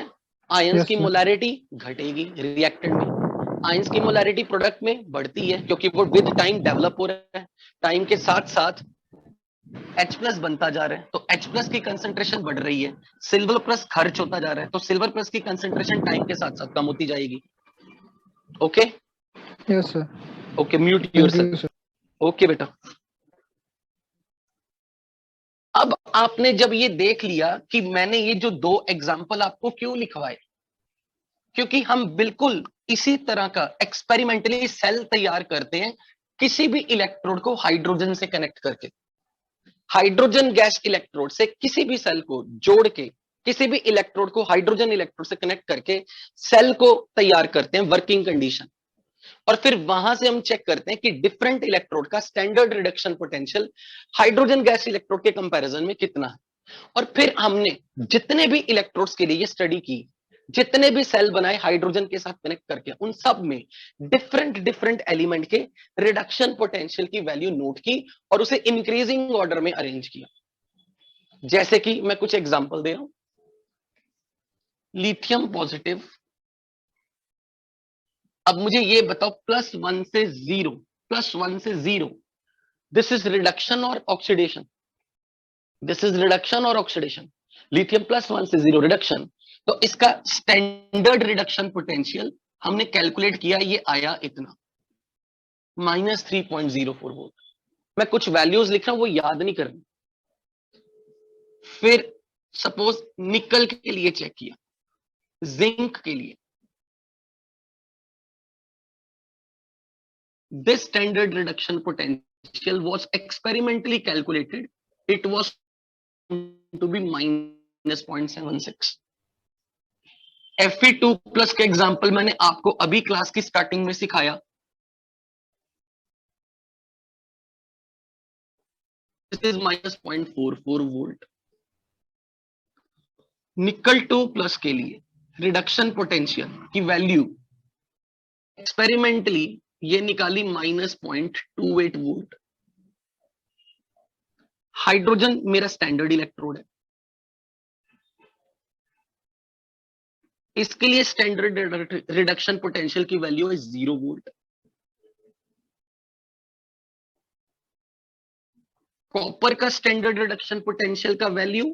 आयंस Yes, की sir. मोलैरिटी घटेगी रिएक्टेंट में, आयंस की मोलैरिटी प्रोडक्ट में बढ़ती है क्योंकि वो विद टाइम डेवलप हो रहा है, टाइम के साथ साथ H प्लस बनता जा रहा है, तो H प्लस की कंसंट्रेशन बढ़ रही है, सिल्वर प्लस खर्च होता जा रहा है, तो सिल्वर प्लस की कंसंट्रेशन टाइम के साथ साथ कम होती जाएगी। Okay Yes, sir. Okay, mute Thank you, yourself. sir. Okay बेटा, अब आपने जब ये देख लिया कि मैंने ये जो दो एग्जांपल आपको क्यों लिखवाए, क्योंकि हम बिल्कुल इसी तरह का एक्सपेरिमेंटली सेल तैयार करते हैं किसी भी इलेक्ट्रोड को हाइड्रोजन से कनेक्ट करके, हाइड्रोजन गैस इलेक्ट्रोड से किसी भी सेल को जोड़ के, किसी भी इलेक्ट्रोड को हाइड्रोजन इलेक्ट्रोड से कनेक्ट करके सेल को तैयार करते हैं वर्किंग कंडीशन, और फिर वहां से हम चेक करते हैं कि डिफरेंट इलेक्ट्रोड का standard reduction potential hydrogen gas electrode के कंपैरिजन में कितना है। और फिर हमने जितने भी इलेक्ट्रोड्स के लिए ये स्टडी की, जितने भी सेल बनाए हाइड्रोजन के साथ कनेक्ट करके, उन सब में डिफरेंट डिफरेंट एलिमेंट के रिडक्शन पोटेंशियल की वैल्यू नोट की और उसे इंक्रीजिंग ऑर्डर में अरेंज किया। जैसे कि मैं कुछ एग्जांपल दे रहा हूं, लिथियम पॉजिटिव, अब मुझे ये बताओ +1 से 0, +1 से 0, दिस इज रिडक्शन और ऑक्सीडेशन, दिस इज रिडक्शन और ऑक्सीडेशन, लिथियम +1 से 0 रिडक्शन, तो इसका स्टैंडर्ड रिडक्शन पोटेंशियल हमने कैलकुलेट किया, ये आया इतना -3.04 वोल्ट। मैं कुछ वैल्यूज लिख रहा हूं, वो याद नहीं करनी। फिर सपोज निकल के लिए चेक किया, जिंक के लिए, this standard reduction potential was experimentally calculated, it was to be -0.76। Fe2 plus के एग्जांपल मैंने आपको अभी क्लास की स्टार्टिंग में सिखाया, दिस इज -0.44 वोल्ट। निकल 2 प्लस के लिए रिडक्शन पोटेंशियल की वैल्यू एक्सपेरिमेंटली ये निकाली -0.28 वोल्ट। हाइड्रोजन मेरा स्टैंडर्ड इलेक्ट्रोड है, इसके लिए स्टैंडर्ड रिडक्शन पोटेंशियल की वैल्यू है 0 वोल्ट। कॉपर का स्टैंडर्ड रिडक्शन पोटेंशियल का वैल्यू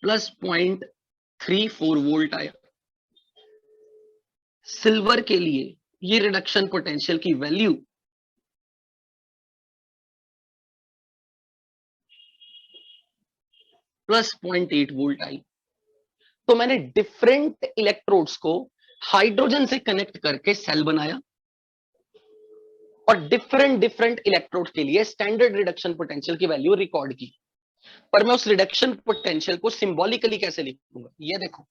+0.34 वोल्ट आया। सिल्वर के लिए ये रिडक्शन पोटेंशियल की वैल्यू +0.8 वोल्ट आई। तो मैंने डिफरेंट इलेक्ट्रोड्स को हाइड्रोजन से कनेक्ट करके सेल बनाया और डिफरेंट डिफरेंट इलेक्ट्रोड के लिए स्टैंडर्ड रिडक्शन पोटेंशियल की वैल्यू रिकॉर्ड की। पर मैं उस रिडक्शन पोटेंशियल को सिंबॉलिकली कैसे लिखूंगा, ये देखो,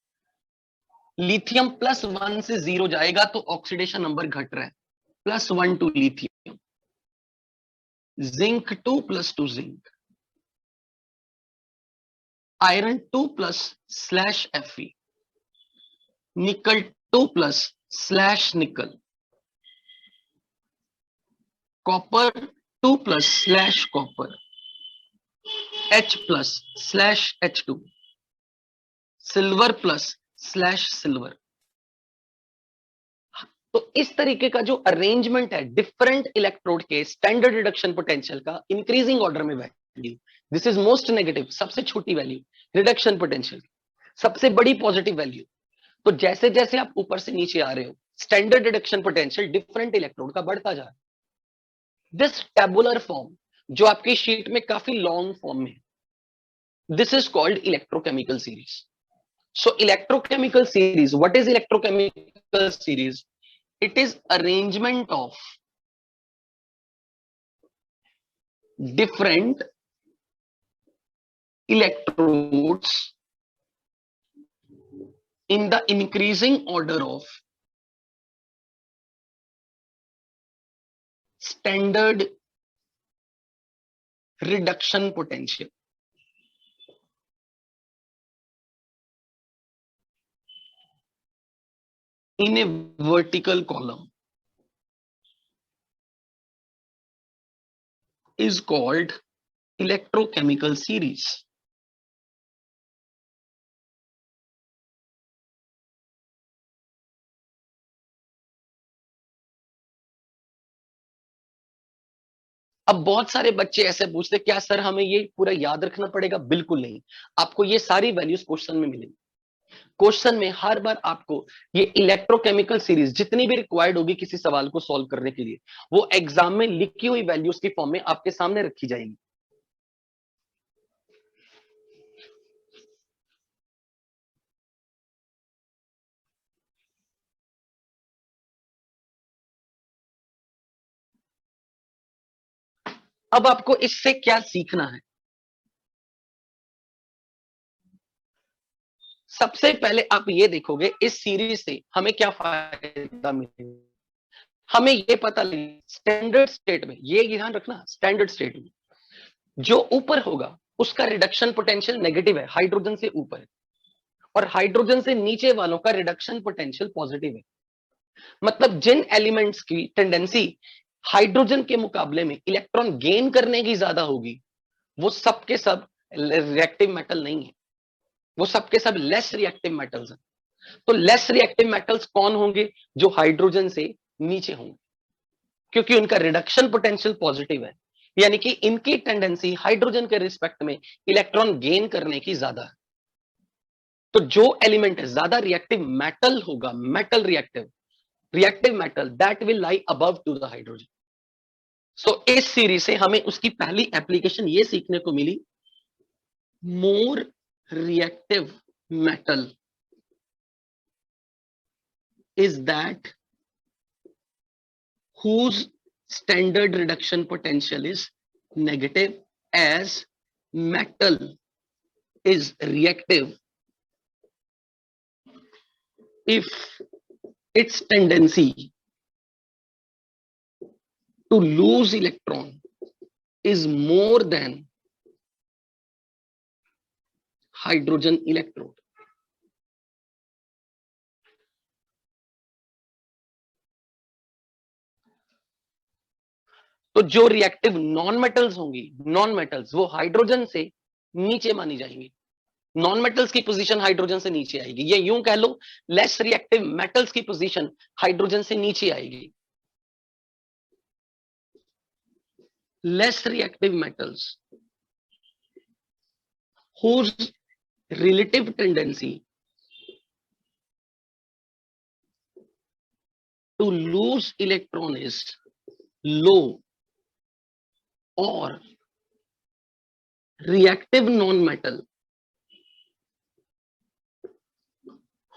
लिथियम +1 से 0 जाएगा तो ऑक्सीडेशन नंबर घट रहा है, +1 to lithium, zinc 2 +2 zinc, iron 2 +/Fe, nickel 2 +/nickel, copper 2 +/copper, H +/H2, silver +/silver. तो इस तरीके का जो अरेंजमेंट है डिफरेंट इलेक्ट्रोड के स्टैंडर्ड रिडक्शन पोटेंशियल का इंक्रीजिंग ऑर्डर में value, this is most negative, सबसे छोटी वैल्यू रिडक्शन पोटेंशियल, सबसे बड़ी पॉजिटिव वैल्यू। तो जैसे जैसे आप ऊपर से नीचे आ रहे हो, standard reduction potential different electrode का बढ़ता जा रहा है। दिस टेबुलर फॉर्म जो आपकी शीट में काफी लॉन्ग फॉर्म में, this is called electrochemical series. So electrochemical series, what is electrochemical series? It is arrangement of different electrodes in the increasing order of standard reduction potential. In a vertical column, is called electrochemical series. अब बहुत सारे बच्चे ऐसे पूछते क्या sir हमें ये पूरा याद रखना पड़ेगा? बिल्कुल नहीं, आपको ये सारी वैल्यूज क्वेश्चन में मिलेंगी। क्वेश्चन में हर बार आपको ये इलेक्ट्रोकेमिकल सीरीज जितनी भी रिक्वायर्ड होगी किसी सवाल को सॉल्व करने के लिए, वो एग्जाम में लिखी हुई वैल्यूज की फॉर्म में आपके सामने रखी जाएगी। अब आपको इससे क्या सीखना है? सबसे पहले आप ये देखोगे इस सीरीज से हमें क्या फायदा मिलेगा। हमें ये पता लगे स्टैंडर्ड स्टेट में, ये ध्यान रखना, स्टैंडर्ड स्टेट में जो ऊपर होगा उसका रिडक्शन पोटेंशियल नेगेटिव है, हाइड्रोजन से ऊपर है, और हाइड्रोजन से नीचे वालों का रिडक्शन पोटेंशियल पॉजिटिव है। मतलब जिन एलिमेंट्स की टेंडेंसी हाइड्रोजन के मुकाबले में इलेक्ट्रॉन गेन करने की ज्यादा होगी, वो सब के सब रिएक्टिव मेटल नहीं है, वो सब के सब लेस रिएक्टिव मेटल्स हैं। तो लेस रिएक्टिव मेटल्स कौन होंगे? जो हाइड्रोजन से नीचे होंगे, क्योंकि उनका रिडक्शन पोटेंशियल पॉजिटिव है, यानी कि इनकी टेंडेंसी हाइड्रोजन के रिस्पेक्ट में इलेक्ट्रॉन गेन करने की ज्यादा है। तो जो एलिमेंट ज्यादा रिएक्टिव मेटल होगा, metal reactive metal, that will lie above to the hydrogen. So इस सीरीज से हमें उसकी पहली एप्लीकेशन ये सीखने को मिली, more reactive metal is that whose standard reduction potential is negative, as metal is reactive if its tendency to lose electron is more than hydrogen electrode. तो जो रिएक्टिव नॉन मेटल्स होंगी, नॉन मेटल्स वो hydrogen से नीचे मानी जाएंगी, non metals की position hydrogen से नीचे आएगी। ये यूं कह लो, लेस रिएक्टिव मेटल्स की पोजीशन हाइड्रोजन से नीचे आएगी। Less reactive metals whose relative tendency to lose electron is low, or reactive non-metal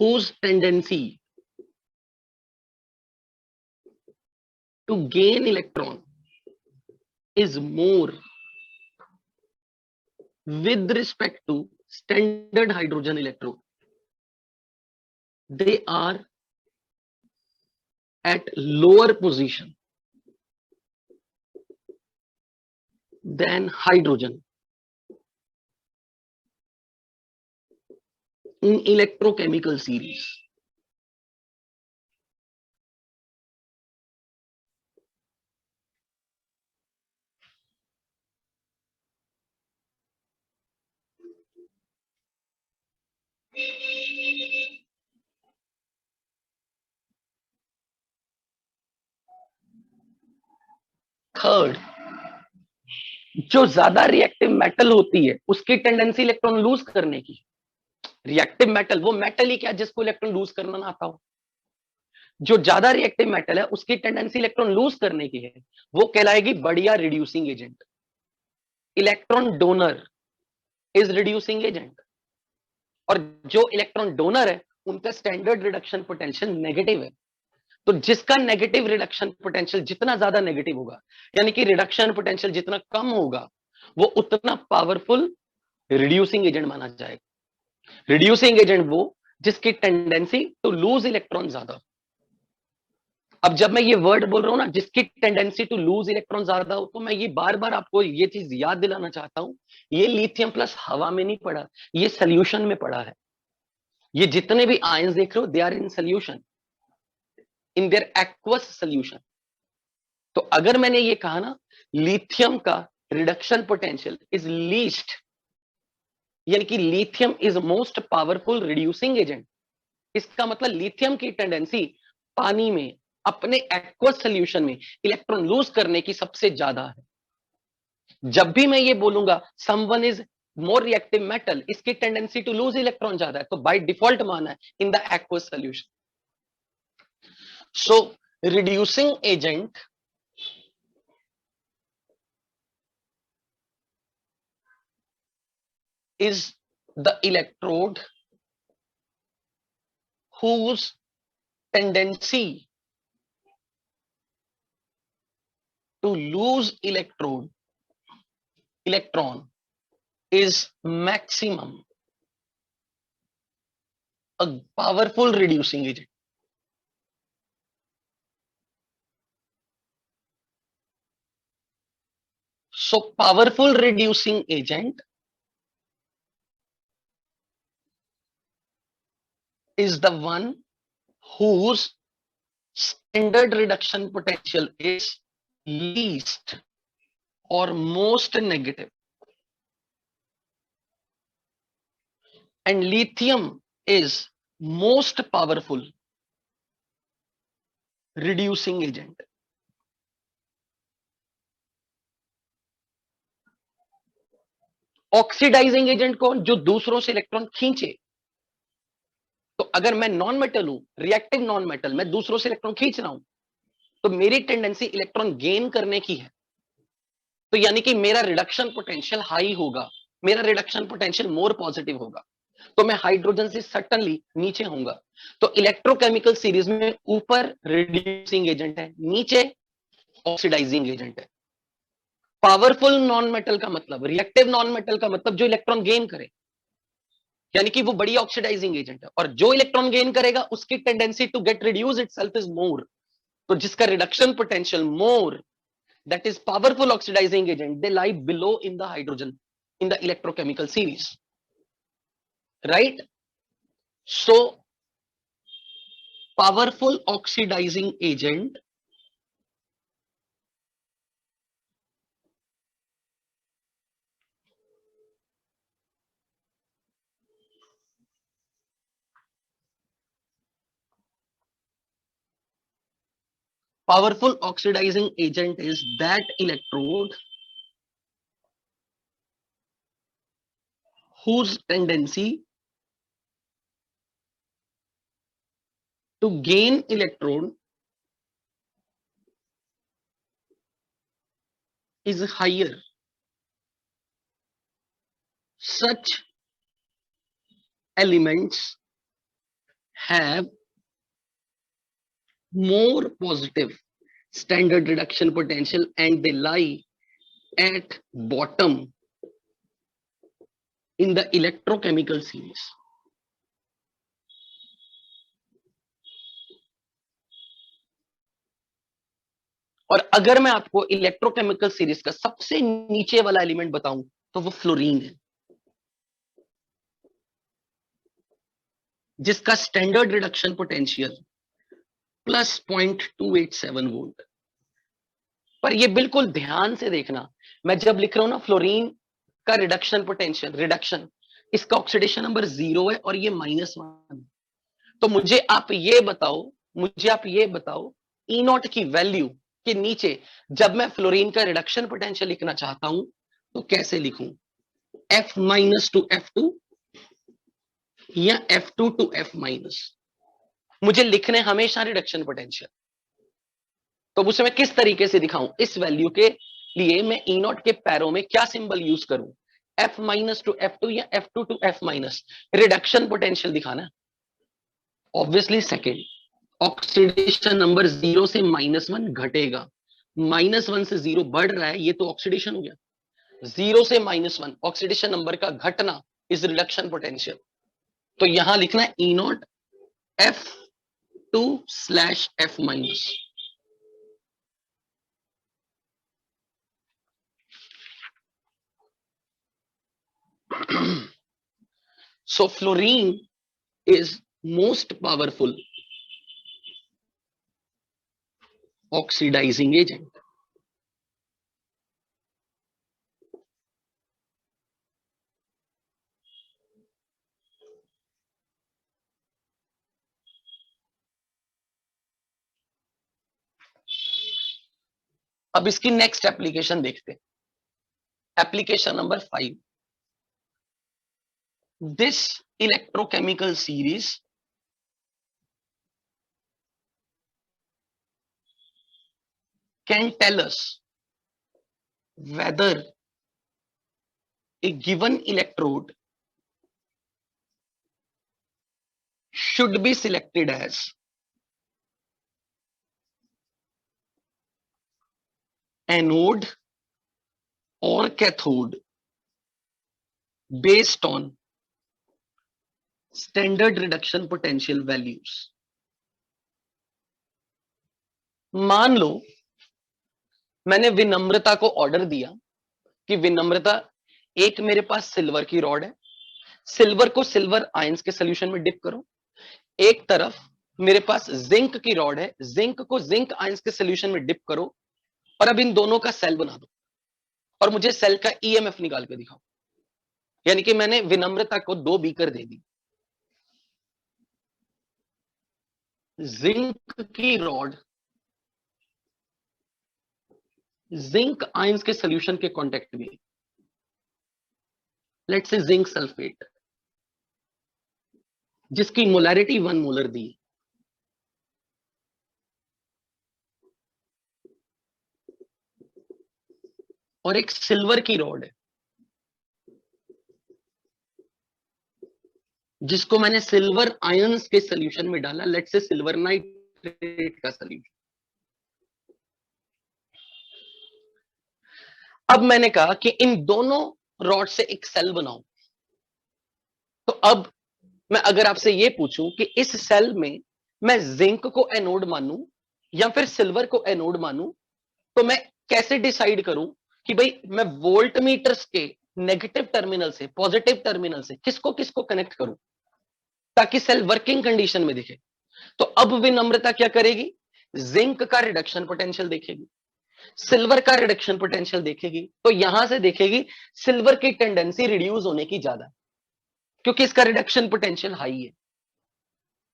whose tendency to gain electron is more with respect to standard hydrogen electrode. They are at lower position than hydrogen in electrochemical series. Third, जो ज्यादा reactive metal होती है उसकी tendency electron lose करने की। Reactive metal वो metal ही क्या जिसको इलेक्ट्रॉन लूज करना ना आता हो। जो ज्यादा रिएक्टिव मेटल है उसकी टेंडेंसी इलेक्ट्रॉन लूज करने की है, वो कहलाएगी बढ़िया reducing agent. Electron donor is reducing agent, और जो इलेक्ट्रॉन डोनर है उनका स्टैंडर्ड रिडक्शन पोटेंशियल नेगेटिव है। तो जिसका नेगेटिव रिडक्शन पोटेंशियल जितना ज्यादा नेगेटिव होगा, यानी कि रिडक्शन पोटेंशियल जितना कम होगा, वो उतना पावरफुल रिड्यूसिंग एजेंट माना जाएगा। रिड्यूसिंग एजेंट वो जिसकी टेंडेंसी टू लूज इलेक्ट्रॉन ज्यादा। अब जब मैं ये वर्ड बोल रहा हूं ना, जिसकी टेंडेंसी टू लूज इलेक्ट्रॉन ज्यादा हो, तो मैं ये बार बार आपको ये चीज याद दिलाना चाहता हूं, ये लिथियम प्लस हवा में नहीं पड़ा, ये सोल्यूशन में पड़ा है। ये जितने भी आयंस देख रहे हो, they are in solution, in their aqueous solution. तो अगर मैंने ये कहा ना, लिथियम का रिडक्शन पोटेंशियल इज लीस्ट, यानी कि lithium is most powerful reducing agent. इसका मतलब लिथियम की टेंडेंसी पानी में अपने एक्वस सोल्यूशन में इलेक्ट्रॉन लूज करने की सबसे ज्यादा है। जब भी मैं ये बोलूंगा someone is more reactive metal, इसकी टेंडेंसी टू लूज इलेक्ट्रॉन ज्यादा है, तो बाय डिफॉल्ट माना है in the aqueous solution. So reducing agent is the electrode whose tendency to lose electron is maximum, a powerful reducing agent. So powerful reducing agent is the one whose standard reduction potential is least or most negative, and lithium is most powerful reducing agent. Oxidizing agent कौन? जो दूसरों से electron खींचे। तो अगर मैं non metal हूं, reactive non metal, मैं दूसरों से इलेक्ट्रॉन खींच रहा हूं, तो मेरी टेंडेंसी इलेक्ट्रॉन गेन करने की है, तो यानी कि मेरा रिडक्शन पोटेंशियल हाई होगा, मेरा रिडक्शन पोटेंशियल मोर पॉजिटिव होगा, तो मैं हाइड्रोजन से सर्टनली नीचे होऊंगा। तो इलेक्ट्रोकेमिकल सीरीज में ऊपर रिड्यूसिंग एजेंट है, नीचे ऑक्सीडाइजिंग एजेंट है। पावरफुल नॉन मेटल का मतलब, रिएक्टिव नॉन मेटल का मतलब जो इलेक्ट्रॉन गेन करे, यानी कि वो बड़ी ऑक्सीडाइजिंग एजेंट है, और जो इलेक्ट्रॉन गेन करेगा उसकी tendency to get reduce itself is more. तो जिसका reduction potential more, that is powerful oxidizing agent, they lie below in the hydrogen in the electrochemical series, right? So powerful oxidizing agent powerful oxidizing agent is that electrode whose tendency to gain electron is higher. Such elements have more positive standard reduction potential and they lie at bottom in the electrochemical series. और अगर मैं आपको electrochemical series का सबसे नीचे वाला element बताऊं तो वो फ्लोरीन है, जिसका standard reduction potential plus 0.287 volt. पर ये बिल्कुल ध्यान से देखना, मैं जब लिख रहा हूं ना फ्लोरीन का रिडक्शन पोटेंशियल, रिडक्शन, इसका ऑक्सीडेशन नंबर 0 है और ये -1, तो मुझे आप ये बताओ ई नॉट की वैल्यू के नीचे जब मैं फ्लोरीन का रिडक्शन पोटेंशियल लिखना चाहता हूं तो कैसे लिखूं? F- to F2 या F2 to F-? मुझे लिखने हमेशा रिडक्शन पोटेंशियल, तो उसे मैं किस तरीके से दिखाऊं? इस वैल्यू के लिए मैं ई नॉट के पैरों में क्या सिंबल यूज करूं? F- to F2 या F2 to F-? Reduction potential दिखाना। ऑब्वियसली सेकेंड, ऑक्सीडेशन नंबर 0 से -1 घटेगा, -1 से 0 बढ़ रहा है, ये तो ऑक्सीडेशन हो गया। 0 से -1 ऑक्सीडेशन नंबर का घटना इज रिडक्शन पोटेंशियल। तो यहां लिखना है E not F2/F-। So fluorine is most powerful oxidizing agent. अब इसकी नेक्स्ट एप्लीकेशन देखते हैं, application number 5. This electrochemical series can tell us whether a given electrode should be selected as anode or cathode based on standard reduction potential values. मान लो मैंने विनम्रता को order दिया कि विनम्रता, एक मेरे पास सिल्वर की रॉड है, सिल्वर को सिल्वर आयंस के सोल्यूशन में डिप करो. एक तरफ मेरे पास जिंक की रॉड है, जिंक को जिंक आयंस के सोल्यूशन में डिप करो और अब इन दोनों का सेल बना दो और मुझे सेल का ईएमएफ निकाल के दिखाओ. यानी कि मैंने विनम्रता को 2 बीकर दे दी, जिंक की रॉड जिंक आयंस के सोल्यूशन के कांटेक्ट में, लेट्स से जिंक सल्फेट, जिसकी मोलैरिटी 1 मोलर दी, और एक सिल्वर की रॉड है जिसको मैंने सिल्वर आयंस के सोल्यूशन में डाला, लेट्स से सिल्वर नाइट्रेट का सोल्यूशन. अब मैंने कहा कि इन दोनों रॉड से एक सेल बनाओ. तो अब मैं अगर आपसे ये पूछूं कि इस सेल में मैं जिंक को एनोड मानूं या फिर सिल्वर को एनोड मानूं, तो मैं कैसे डिसाइड करूं कि भाई मैं वोल्ट मीटर्स के नेगेटिव टर्मिनल से पॉजिटिव टर्मिनल से किसको किसको कनेक्ट करूं ताकि सेल वर्किंग कंडीशन में दिखे. तो अब विनम्रता क्या करेगी, जिंक का रिडक्शन पोटेंशियल देखेगी, सिल्वर का रिडक्शन पोटेंशियल देखेगी. तो यहां से देखेगी सिल्वर की टेंडेंसी रिड्यूस होने की ज्यादा क्योंकि इसका रिडक्शन पोटेंशियल हाई है.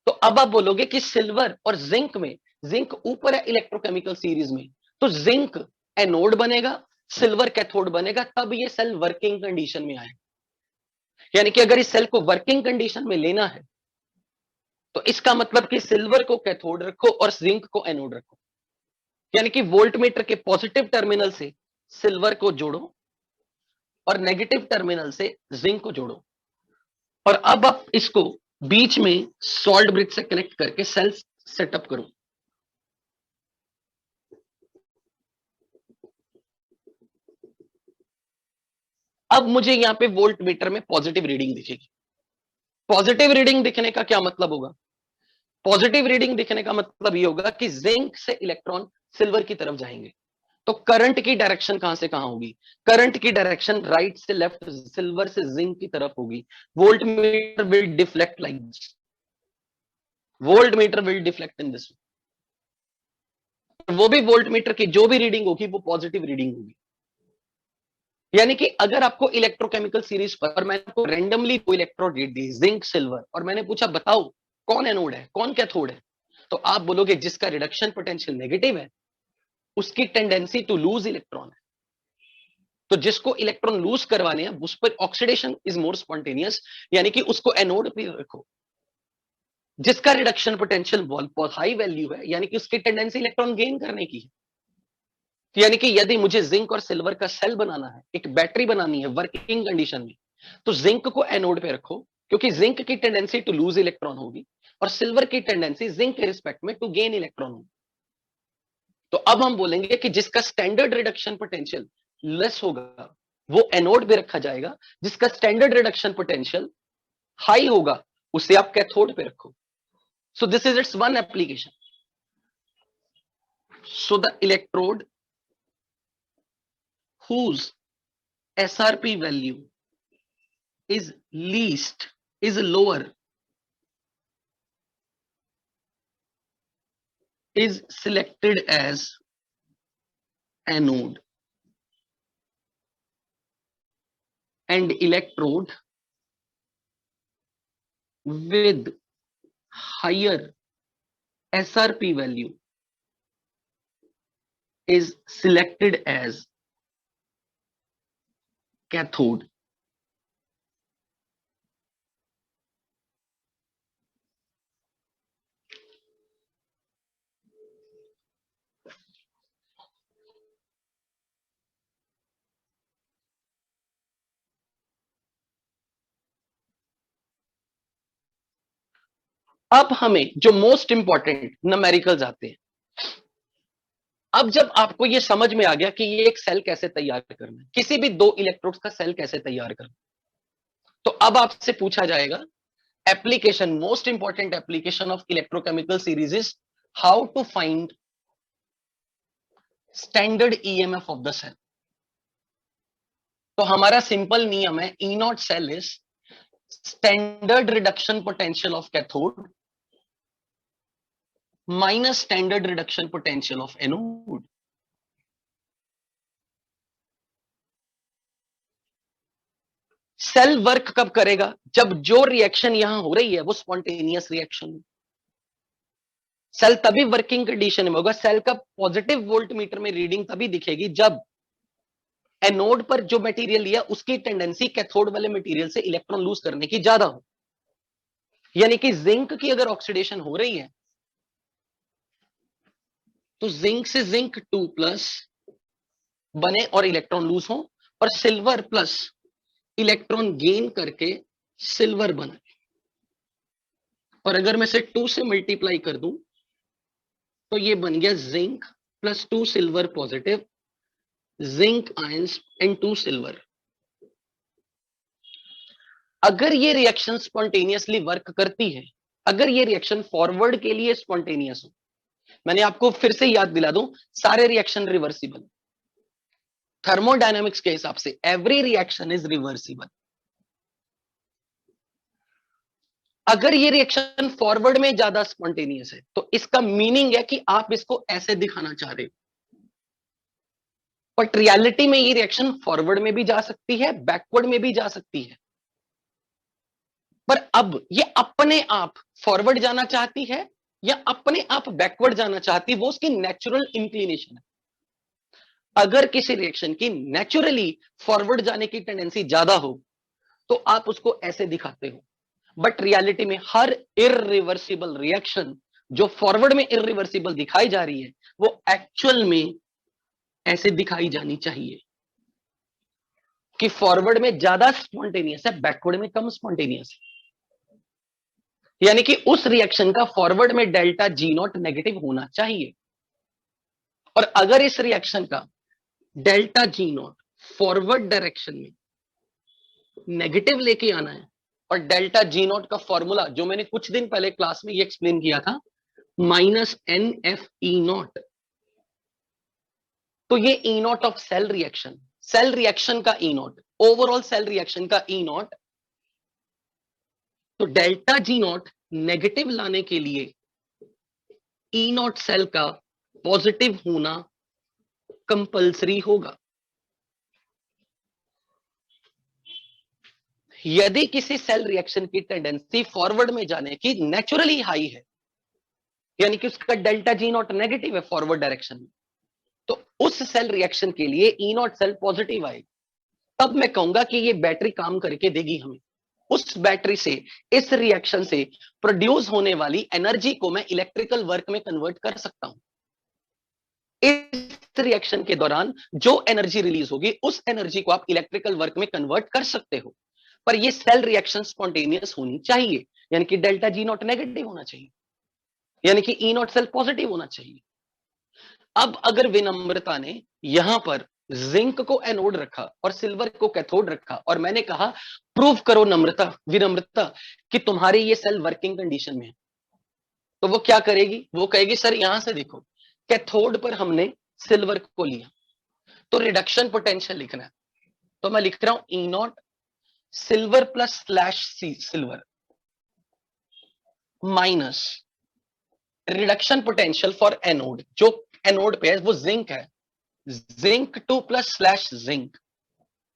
तो अब आप बोलोगे कि सिल्वर और जिंक में, जिंक ऊपर है इलेक्ट्रोकेमिकल सीरीज में, तो जिंक एनोड बनेगा, सिल्वर कैथोड बनेगा, तब ये सेल वर्किंग कंडीशन में आए. यानी कि अगर इस सेल को वर्किंग कंडीशन में लेना है तो इसका मतलब कि सिल्वर को कैथोड रखो और जिंक को एनोड रखो. यानी कि वोल्टमीटर के पॉजिटिव टर्मिनल से सिल्वर को जोड़ो और नेगेटिव टर्मिनल से जिंक को जोड़ो, और अब आप इसको बीच में सॉल्ट ब्रिज से कनेक्ट करके सेल्स सेटअप करो. अब मुझे यहां पे वोल्टमीटर में पॉजिटिव रीडिंग दिखेगी. पॉजिटिव रीडिंग दिखने का क्या मतलब होगा, पॉजिटिव रीडिंग दिखने का मतलब ये होगा कि जिंक से इलेक्ट्रॉन सिल्वर की तरफ जाएंगे. तो करंट की डायरेक्शन कहां से कहां होगी, करंट की डायरेक्शन राइट से लेफ्ट, सिल्वर से जिंक की तरफ होगी. Volt meter will deflect like this, volt meter will deflect in this. वो भी वोल्ट मीटर की जो भी रीडिंग होगी वो पॉजिटिव रीडिंग होगी. यानी कि अगर आपको इलेक्ट्रोकेमिकल सीरीज पर, और मैंने आपको रैंडमली कोई इलेक्ट्रोड दे दी जिंक सिल्वर, और मैंने पूछा बताओ कौन एनोड है कौन कैथोड है, तो आप बोलोगे जिसका रिडक्शन पोटेंशियल नेगेटिव है उसकी टेंडेंसी टू लूज इलेक्ट्रॉन है. तो जिसको इलेक्ट्रॉन लूज करवाने हैं उस पर ऑक्सीडेशन इज मोर स्पॉन्टेनियस, यानी कि उसको एनोड पे रखो. जिसका रिडक्शन पोटेंशियल बहुत हाई वैल्यू है यानी कि उसकी टेंडेंसी इलेक्ट्रॉन गेन करने की है. यानी कि यदि मुझे जिंक और सिल्वर का सेल बनाना है, एक बैटरी बनानी है वर्किंग कंडीशन में, तो जिंक को एनोड पे रखो क्योंकि जिंक की टेंडेंसी टू लूज इलेक्ट्रॉन होगी और सिल्वर की टेंडेंसी जिंक के रिस्पेक्ट में टू गेन इलेक्ट्रॉन होगी. तो अब हम बोलेंगे कि जिसका स्टैंडर्ड रिडक्शन पोटेंशियल लेस होगा वो एनोड पे रखा जाएगा, जिसका स्टैंडर्ड रिडक्शन पोटेंशियल हाई होगा उसे आप कैथोड पे रखो. So this is it's one application. So the electrode whose SRP value is lower is selected as anode, and electrode with higher SRP value is selected as cathode, अब हमें जो most important numericals आते हैं। अब जब आपको ये समझ में आ गया कि ये एक सेल कैसे तैयार करना है, किसी भी दो इलेक्ट्रोड्स का सेल कैसे तैयार करना, तो अब आपसे पूछा जाएगा application, most important application of electrochemical series is how to find standard EMF of the cell. तो हमारा सिंपल नियम है E not cell is standard reduction potential of cathode minus standard reduction potential of anode. Cell work कब करेगा? जब जो reaction यहां हो रही है वो स्पॉन्टेनियस रिएक्शन। सेल तभी वर्किंग कंडीशन में होगा, सेल का पॉजिटिव वोल्टमीटर में रीडिंग तभी दिखेगी जब एनोड पर जो मटेरियल लिया उसकी टेंडेंसी कैथोड वाले मटेरियल से इलेक्ट्रॉन लूज करने की ज्यादा हो। यानी कि जिंक की अगर ऑक्सीडेशन हो रही है तो जिंक से जिंक 2+ बने और इलेक्ट्रॉन लूज हो, और सिल्वर प्लस इलेक्ट्रॉन गेन करके सिल्वर बने। और अगर मैं इसे 2 से मल्टीप्लाई कर दूं तो ये बन गया zinc plus 2 silver positive, zinc ions and 2 silver. अगर ये रिएक्शन स्पॉन्टेनियसली वर्क करती है, अगर ये रिएक्शन फॉरवर्ड के लिए स्पॉन्टेनियस हो, मैंने आपको फिर से याद दिला दूं, सारे रिएक्शन रिवर्सिबल। थर्मोडायनामिक्स के हिसाब से एवरी रिएक्शन इज रिवर्सिबल। अगर ये रिएक्शन फॉरवर्ड में ज्यादा स्पॉन्टेनियस है तो इसका मीनिंग है कि आप इसको ऐसे दिखाना चाह रहे हो, बट रियलिटी में ये रिएक्शन फॉरवर्ड में भी जा सकती है, बैकवर्ड में भी जा सकती है। पर अब ये अपने आप फॉरवर्ड जाना चाहती है या अपने आप बैकवर्ड जाना चाहती है, वो उसकी नेचुरल इंक्लिनेशन है। अगर किसी रिएक्शन की नेचुरली फॉरवर्ड जाने की टेंडेंसी ज्यादा हो तो आप उसको ऐसे दिखाते हो, बट रियलिटी में हर इररिवर्सिबल रिएक्शन जो फॉरवर्ड में इररिवर्सिबल दिखाई जा रही है वो एक्चुअल में ऐसे दिखाई जानी चाहिए कि फॉरवर्ड में ज्यादा स्पॉन्टेनियस है, बैकवर्ड में कम स्पॉन्टेनियस है। यानी कि उस रिएक्शन का फॉरवर्ड में डेल्टा जी नॉट नेगेटिव होना चाहिए, और अगर इस रिएक्शन का delta G not forward direction में नेगेटिव लेके आना है, और डेल्टा जी नॉट का फॉर्मूला जो मैंने कुछ दिन पहले क्लास में ये एक्सप्लेन किया था, -NFE0, तो ये ई नॉट ऑफ सेल रिएक्शन का ई नॉट, ओवरऑल सेल रिएक्शन का ई नॉट, तो डेल्टा जी नॉट नेगेटिव लाने के लिए ई नॉट सेल का पॉजिटिव होना कंपल्सरी होगा। यदि किसी सेल रिएक्शन की टेंडेंसी फॉरवर्ड में जाने की नेचुरली हाई है, यानी कि उसका डेल्टा जी नॉट नेगेटिव है फॉरवर्ड डायरेक्शन में, तो उस सेल रिएक्शन के लिए ई नॉट सेल पॉजिटिव आएगा। तब मैं कहूंगा कि ये बैटरी काम करके देगी हमें। उस बैटरी से, इस रिएक्शन से प्रोड्यूस होने वाली एनर्जी को मैं इलेक्ट्रिकल वर्क में कन्वर्ट कर सकता हूं। इस रिएक्शन के दौरान जो एनर्जी रिलीज होगी उस एनर्जी को आप इलेक्ट्रिकल वर्क में कन्वर्ट कर सकते हो, पर ये सेल रिएक्शन स्पॉन्टेनियस होनी चाहिए, यानी कि डेल्टा जी नॉट नेगेटिव होना चाहिए, यानी कि ई नॉट सेल पॉजिटिव होना चाहिए। अब अगर विनम्रता ने यहां पर जिंक को एनोड रखा और सिल्वर को कैथोड रखा, और मैंने कहा प्रूव करो विनम्रता कि तुम्हारी ये सेल वर्किंग कंडीशन में है, तो वो क्या करेगी? वो कहेगी सर यहां से देखो, कैथोड पर हमने सिल्वर को लिया तो रिडक्शन पोटेंशियल लिखना है, तो मैं लिख रहा हूं E not silver plus slash silver minus reduction potential for anode, जो एनोड पे है वो जिंक है, जिंक 2+ स्लैश जिंक,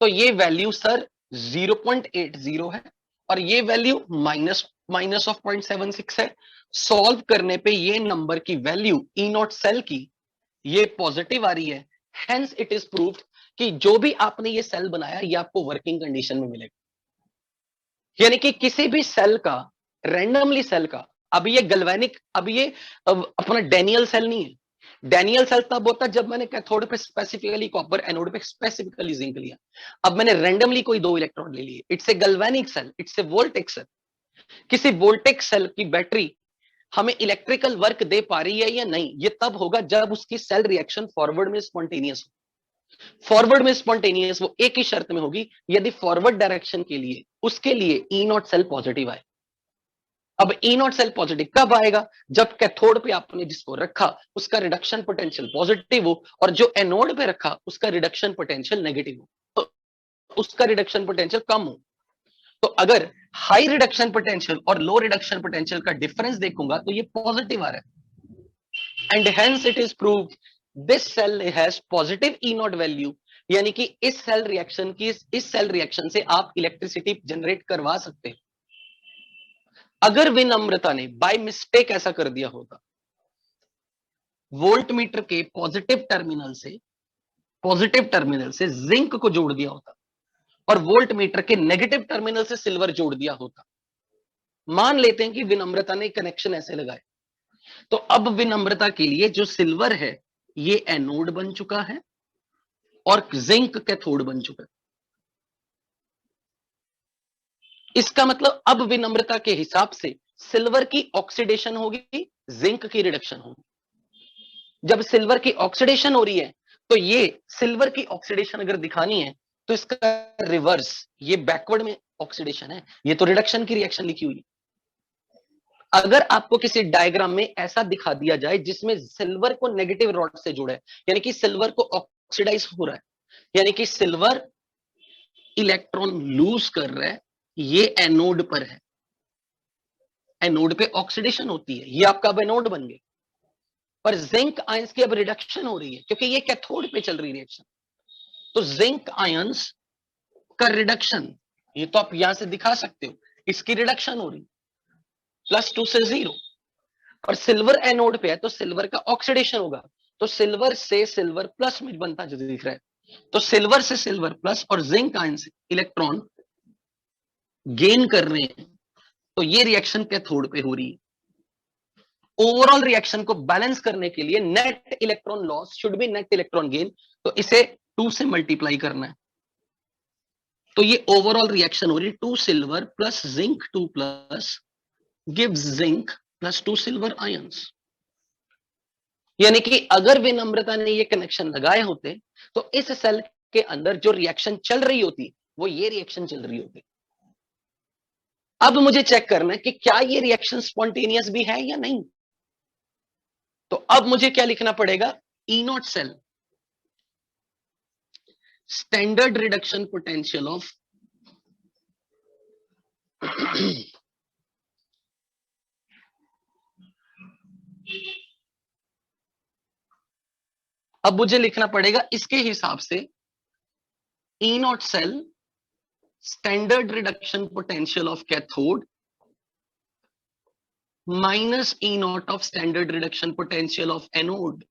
तो ये वैल्यू सर 0.80 है और ये वैल्यू माइनस ऑफ 0.76 है। सॉल्व करने पे ये नंबर की वैल्यू ई नॉट सेल की ये पॉजिटिव आ रही है, हेंस इट इज प्रूव्ड कि जो भी आपने ये सेल बनाया ये आपको वर्किंग कंडीशन में मिलेगा। यानी कि किसी भी सेल का, रैंडमली सेल का, अब ये गैल्वेनिक, अब ये अपना डैनियल सेल नहीं है। डैनियल सेल तब होता है जब मैंने कैथोड पे स्पेसिफिकली कॉपर, एनोड पे स्पेसिफिकली जिंक लिया। अब मैंने रैंडमली कोई 2 इलेक्ट्रॉन ले लिए, it's a galvanic cell, it's a voltaic cell. किसी वोल्टेक सेल की बैटरी हमें इलेक्ट्रिकल वर्क दे पा रही है या नहीं, ये तब होगा जब उसकी सेल रिएक्शन फॉरवर्ड में स्पॉन्टेनियस हो। फॉरवर्ड में स्पॉन्टेनियस वो एक ही शर्त में होगी, यदि फॉरवर्ड डायरेक्शन के लिए उसके लिए ई नॉट सेल पॉजिटिव आए। अब ई नॉट सेल पॉजिटिव कब आएगा? जब कैथोड पे आपने जिसको रखा उसका रिडक्शन पोटेंशियल पॉजिटिव हो, और जो एनोड पे रखा उसका रिडक्शन पोटेंशियल नेगेटिव हो, तो उसका रिडक्शन पोटेंशियल कम हो। तो अगर हाई रिडक्शन पोटेंशियल और लो रिडक्शन पोटेंशियल का डिफरेंस देखूंगा तो ये पॉजिटिव आ रहा है, and hence it is proved this cell has positive E naught value. यानी कि इस सेल रिएक्शन की, इस सेल रिएक्शन से आप इलेक्ट्रिसिटी जनरेट करवा सकते हैं। अगर विनम्रता ने बाय मिस्टेक ऐसा कर दिया होता, वोल्ट मीटर के पॉजिटिव टर्मिनल से जिंक को जोड़ दिया होता और वोल्ट मीटर के नेगेटिव टर्मिनल से सिल्वर जोड़ दिया होता, मान लेते हैं कि विनम्रता ने कनेक्शन ऐसे लगाए, तो अब विनम्रता के लिए जो सिल्वर है ये एनोड बन चुका है और जिंक कैथोड बन चुका है। इसका मतलब अब विनम्रता के हिसाब से सिल्वर की ऑक्सीडेशन होगी, जिंक की रिडक्शन होगी। जब सिल्वर की ऑक्सीडेशन हो रही है तो ये सिल्वर की ऑक्सीडेशन अगर दिखानी है तो इसका रिवर्स, ये बैकवर्ड में ऑक्सीडेशन है, ये तो रिडक्शन की रिएक्शन लिखी हुई है। अगर आपको किसी डायग्राम में ऐसा दिखा दिया जाए जिसमें सिल्वर को नेगेटिव रॉड से जोड़ा है, यानी कि सिल्वर को ऑक्सीडाइज हो रहा है, यानी कि सिल्वर इलेक्ट्रॉन लूज कर रहा है, ये एनोड पर है, एनोड पे ऑक्सीडेशन होती है, ये आपका अब एनोड बन गए। पर जिंक आयंस की अब रिडक्शन हो रही है क्योंकि ये कैथोड पे चल रही रिएक्शन, तो जिंक आयंस का रिडक्शन, ये तो आप यहां से दिखा सकते हो, इसकी रिडक्शन हो रही +2 से 0, और सिल्वर एनोड पे है तो सिल्वर का ऑक्सीडेशन होगा, तो सिल्वर से सिल्वर प्लस में बनता जो दिख रहा है, तो सिल्वर से सिल्वर प्लस और जिंक आयन से इलेक्ट्रॉन गेन कर रहे हैं, तो ये रिएक्शन कैथोड पे हो रही है। ओवरऑल रिएक्शन को बैलेंस करने के लिए net electron loss should B net electron gain, तो इसे 2 से मल्टीप्लाई करना है, तो ये ओवरऑल रिएक्शन हो रही है 2 silver plus zinc 2 plus gives zinc plus 2 silver ions. यानी कि अगर विनम्रता ने ये कनेक्शन लगाए होते तो इस सेल के अंदर जो रिएक्शन चल रही होती वो ये रिएक्शन चल रही होती। अब मुझे चेक करना है कि क्या ये रिएक्शन स्पॉन्टेनियस भी है या नहीं, तो अब मुझे क्या लिखना पड़ेगा, E not cell standard reduction potential of अब मुझे लिखना पड़ेगा इसके हिसाब से E not cell standard reduction potential of cathode minus E not of standard reduction potential of anode.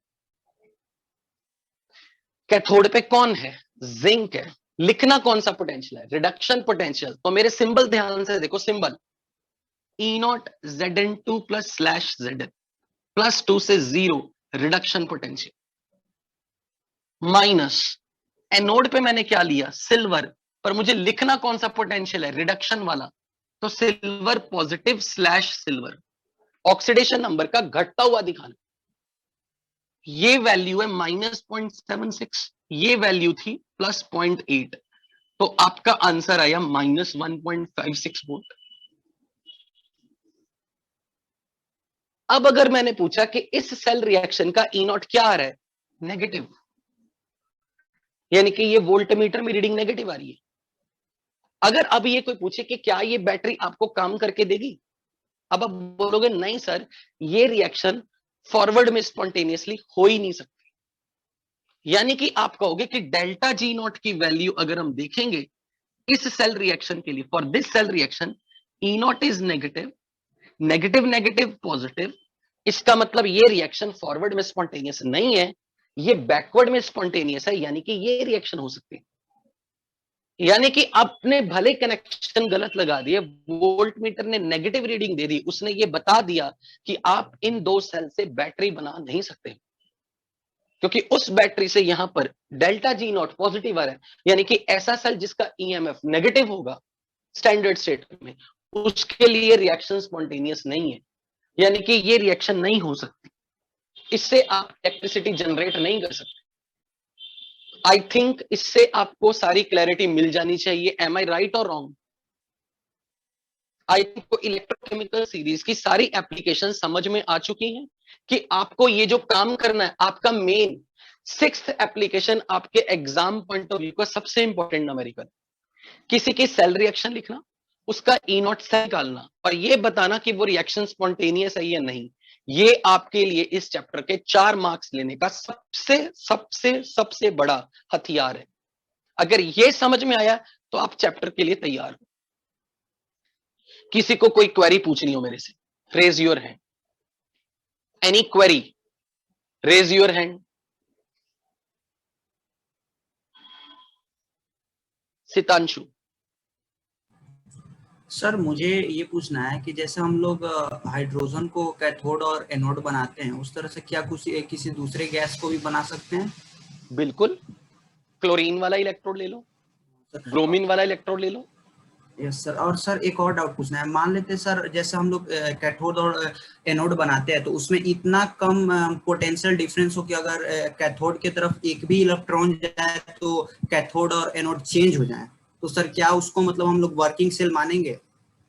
Cathode पे कौन है, जिंक है, लिखना कौन सा पोटेंशियल है, रिडक्शन पोटेंशियल। तो मेरे सिंबल ध्यान से देखो, symbol E not Zn2 plus slash Zn +2 से 0 रिडक्शन पोटेंशियल, माइनस एनोड पे मैंने क्या लिया, सिल्वर, पर मुझे लिखना कौन सा पोटेंशियल है, रिडक्शन वाला, तो silver positive slash silver, oxidation number का घटता हुआ दिखाना। ये वैल्यू है -0.76, ये वैल्यू थी +0.8, तो आपका आंसर आया -1.56 वोल्ट। अब अगर मैंने पूछा कि इस सेल रिएक्शन का ई नॉट क्या आ रहा है, नेगेटिव, यानी कि ये वोल्टमीटर में रीडिंग नेगेटिव आ रही है। अगर अब ये कोई पूछे कि क्या ये बैटरी आपको काम करके देगी, अब आप बोलोगे नहीं सर, ये रिएक्शन फॉरवर्ड में स्पॉन्टेनियसली हो ही नहीं सकती। यानी कि आप कहोगे कि डेल्टा जी नॉट की वैल्यू अगर हम देखेंगे इस सेल रिएक्शन के लिए, for this cell reaction E naught is negative, negative negative positive, इसका मतलब ये रिएक्शन फॉरवर्ड में स्पॉन्टेनियस नहीं है, ये बैकवर्ड में स्पॉन्टेनियस है, यानी कि ये रिएक्शन हो सकती है। यानी कि आपने भले कनेक्शन गलत लगा दिए, वोल्ट मीटर ने नेगेटिव रीडिंग दे दी, उसने ये बता दिया कि आप इन दो सेल से बैटरी बना नहीं सकते, क्योंकि उस बैटरी से यहां पर डेल्टा जी नॉट पॉजिटिव आ रहा है, यानी कि ऐसा सेल जिसका ईएमएफ नेगेटिव होगा स्टैंडर्ड स्टेट में, उसके लिए रिएक्शन स्पॉन्टेनियस नहीं है, यानी कि ये रिएक्शन नहीं हो सकती, इससे आप इलेक्ट्रिसिटी जनरेट नहीं कर सकते। आई थिंक इससे आपको सारी क्लैरिटी मिल जानी चाहिए। एम आई राइट और wrong? I think electrochemical series की सारी एप्लीकेशन समझ में आ चुकी हैं कि आपको ये जो काम करना है, आपका मेन 6th एप्लीकेशन आपके एग्जाम पॉइंट ऑफ व्यू का सबसे इंपॉर्टेंट न्यूमेरिकल, किसी की सेल रिएक्शन लिखना, उसका ई नॉट सेल निकालना और ये बताना कि वो रिएक्शन स्पॉन्टेनियस है या नहीं। ये आपके लिए इस चैप्टर के 4 मार्क्स लेने का सबसे सबसे सबसे बड़ा हथियार है। अगर ये समझ में आया तो आप चैप्टर के लिए तैयार हो। किसी को कोई क्वेरी पूछनी हो मेरे से, raise your hand. Any query, raise your hand. Sitanshu. Sir मुझे ये पूछना है कि जैसे हम लोग हाइड्रोजन को कैथोड और एनोड बनाते हैं, उस तरह से क्या कुछ किसी दूसरे गैस को भी बना सकते हैं? बिल्कुल, क्लोरीन वाला इलेक्ट्रोड ले लो, ब्रोमीन वाला इलेक्ट्रोड ले लो। Yes sir. और सर एक और डाउट पूछना है, मान लेते हैं सर जैसे हम लोग कैथोड और एनोड बनाते हैं तो उसमें इतना कम पोटेंशियल डिफरेंस हो कि अगर कैथोड की तरफ एक भी इलेक्ट्रॉन जाए तो कैथोड और एनोड चेंज हो जाए, तो सर क्या उसको मतलब हम लोग वर्किंग सेल मानेंगे?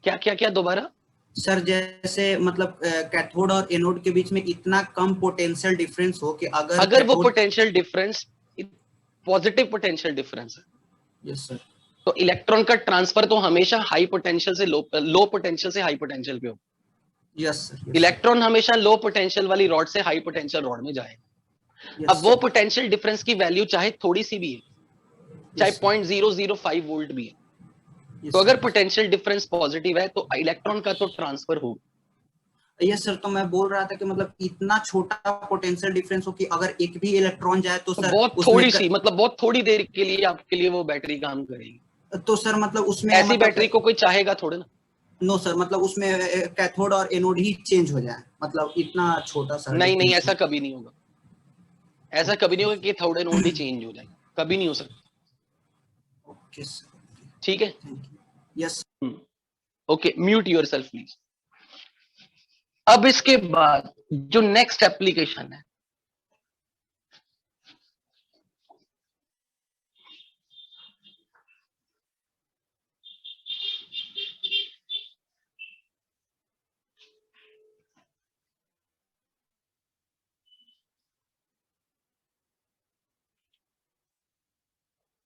क्या क्या क्या दोबारा? सर जैसे मतलब कैथोड और एनोड के बीच में इतना कम पोटेंशियल डिफरेंस हो कि अगर वो potential difference positive potential difference है, यस सर, तो इलेक्ट्रॉन का ट्रांसफर तो हमेशा हाई पोटेंशियल से लो पोटेंशियल से हाई पोटेंशियल पे हो। Yes sir. इलेक्ट्रॉन हमेशा लो पोटेंशियल वाली रॉड से हाई पोटेंशियल रॉड में जाएगा। अब वो पोटेंशियल डिफरेंस की वैल्यू चाहे थोड़ी सी भी है, चाहे 0.005 वोल्ट भी है, तो अगर पोटेंशियल डिफरेंस पॉजिटिव है तो इलेक्ट्रॉन का तो ट्रांसफर होगा। यस सर, तो मैं बोल रहा था कि मतलब इतना छोटा पोटेंशियल डिफरेंस हो कि अगर एक भी इलेक्ट्रॉन जाए तो सर बहुत थोड़ी सी, मतलब बहुत थोड़ी देर के लिए आपके लिए वो बैटरी काम करेगी। तो सर मतलब उसमें ऐसी मतलब बैटरी को कोई चाहेगा थोड़े ना। नो सर, मतलब उसमें कैथोड और एनोड ही चेंज हो जाए, मतलब इतना छोटा सा नहीं नहीं, ऐसा कभी नहीं होगा। ऐसा कभी नहीं होगा कि कैथोड एनोड ही चेंज हो जाए, कभी नहीं हो सकता। ओके सर, ठीक है। Yes okay, mute yourself please. अब इसके बाद जो नेक्स्ट एप्लीकेशन है,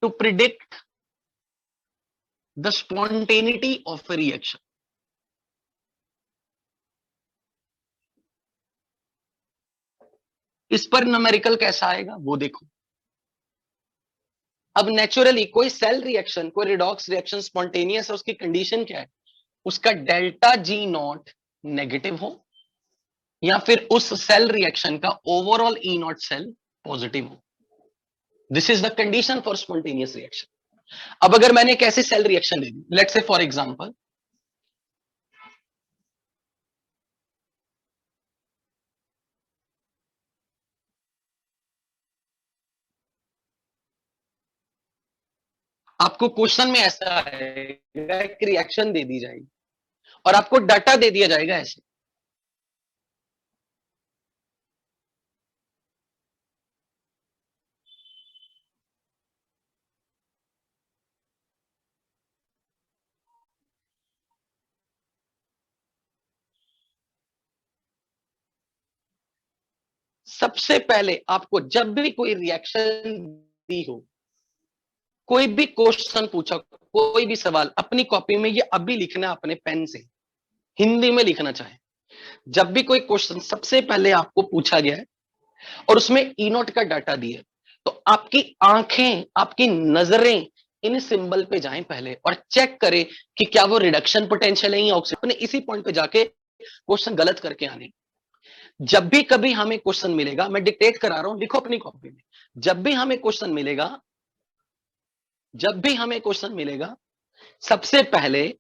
to predict the spontaneity of a reaction. इस पर न्यूमेरिकल कैसा आएगा वो देखो। अब नेचुरली कोई सेल रिएक्शन, कोई रिडॉक्स रिएक्शन स्पॉन्टेनियस है, उसकी कंडीशन क्या है? उसका डेल्टा जी नॉट नेगेटिव हो या फिर उस सेल रिएक्शन का overall E not cell positive हो। This is the condition for spontaneous reaction. अब अगर मैंने एक ऐसी सेल रिएक्शन ले ली, लेट्स से फॉर एग्जांपल आपको क्वेश्चन में ऐसा आएगा कि रिएक्शन दे दी जाएगी और आपको डाटा दे दिया जाएगा ऐसे, सबसे पहले आपको जब भी कोई रिएक्शन दी हो, कोई भी क्वेश्चन पूछा, कोई भी सवाल, अपनी कॉपी में ये अभी लिखना है, अपने पेन से हिंदी में लिखना चाहे। जब भी कोई क्वेश्चन सबसे पहले आपको पूछा गया है और उसमें ई नॉट का डाटा दिया, तो आपकी आंखें, आपकी नजरें इन सिंबल पे जाएं पहले और चेक करें कि क्या वो रिडक्शन पोटेंशियल है या ऑक्सीडेशन। इसी पॉइंट पे जाके क्वेश्चन गलत करके आने। जब भी कभी हमें क्वेश्चन मिलेगा, मैं डिक्टेट करा रहा हूं, लिखो अपनी कॉपी में, जब भी हमें क्वेश्चन मिलेगा, सबसे पहले,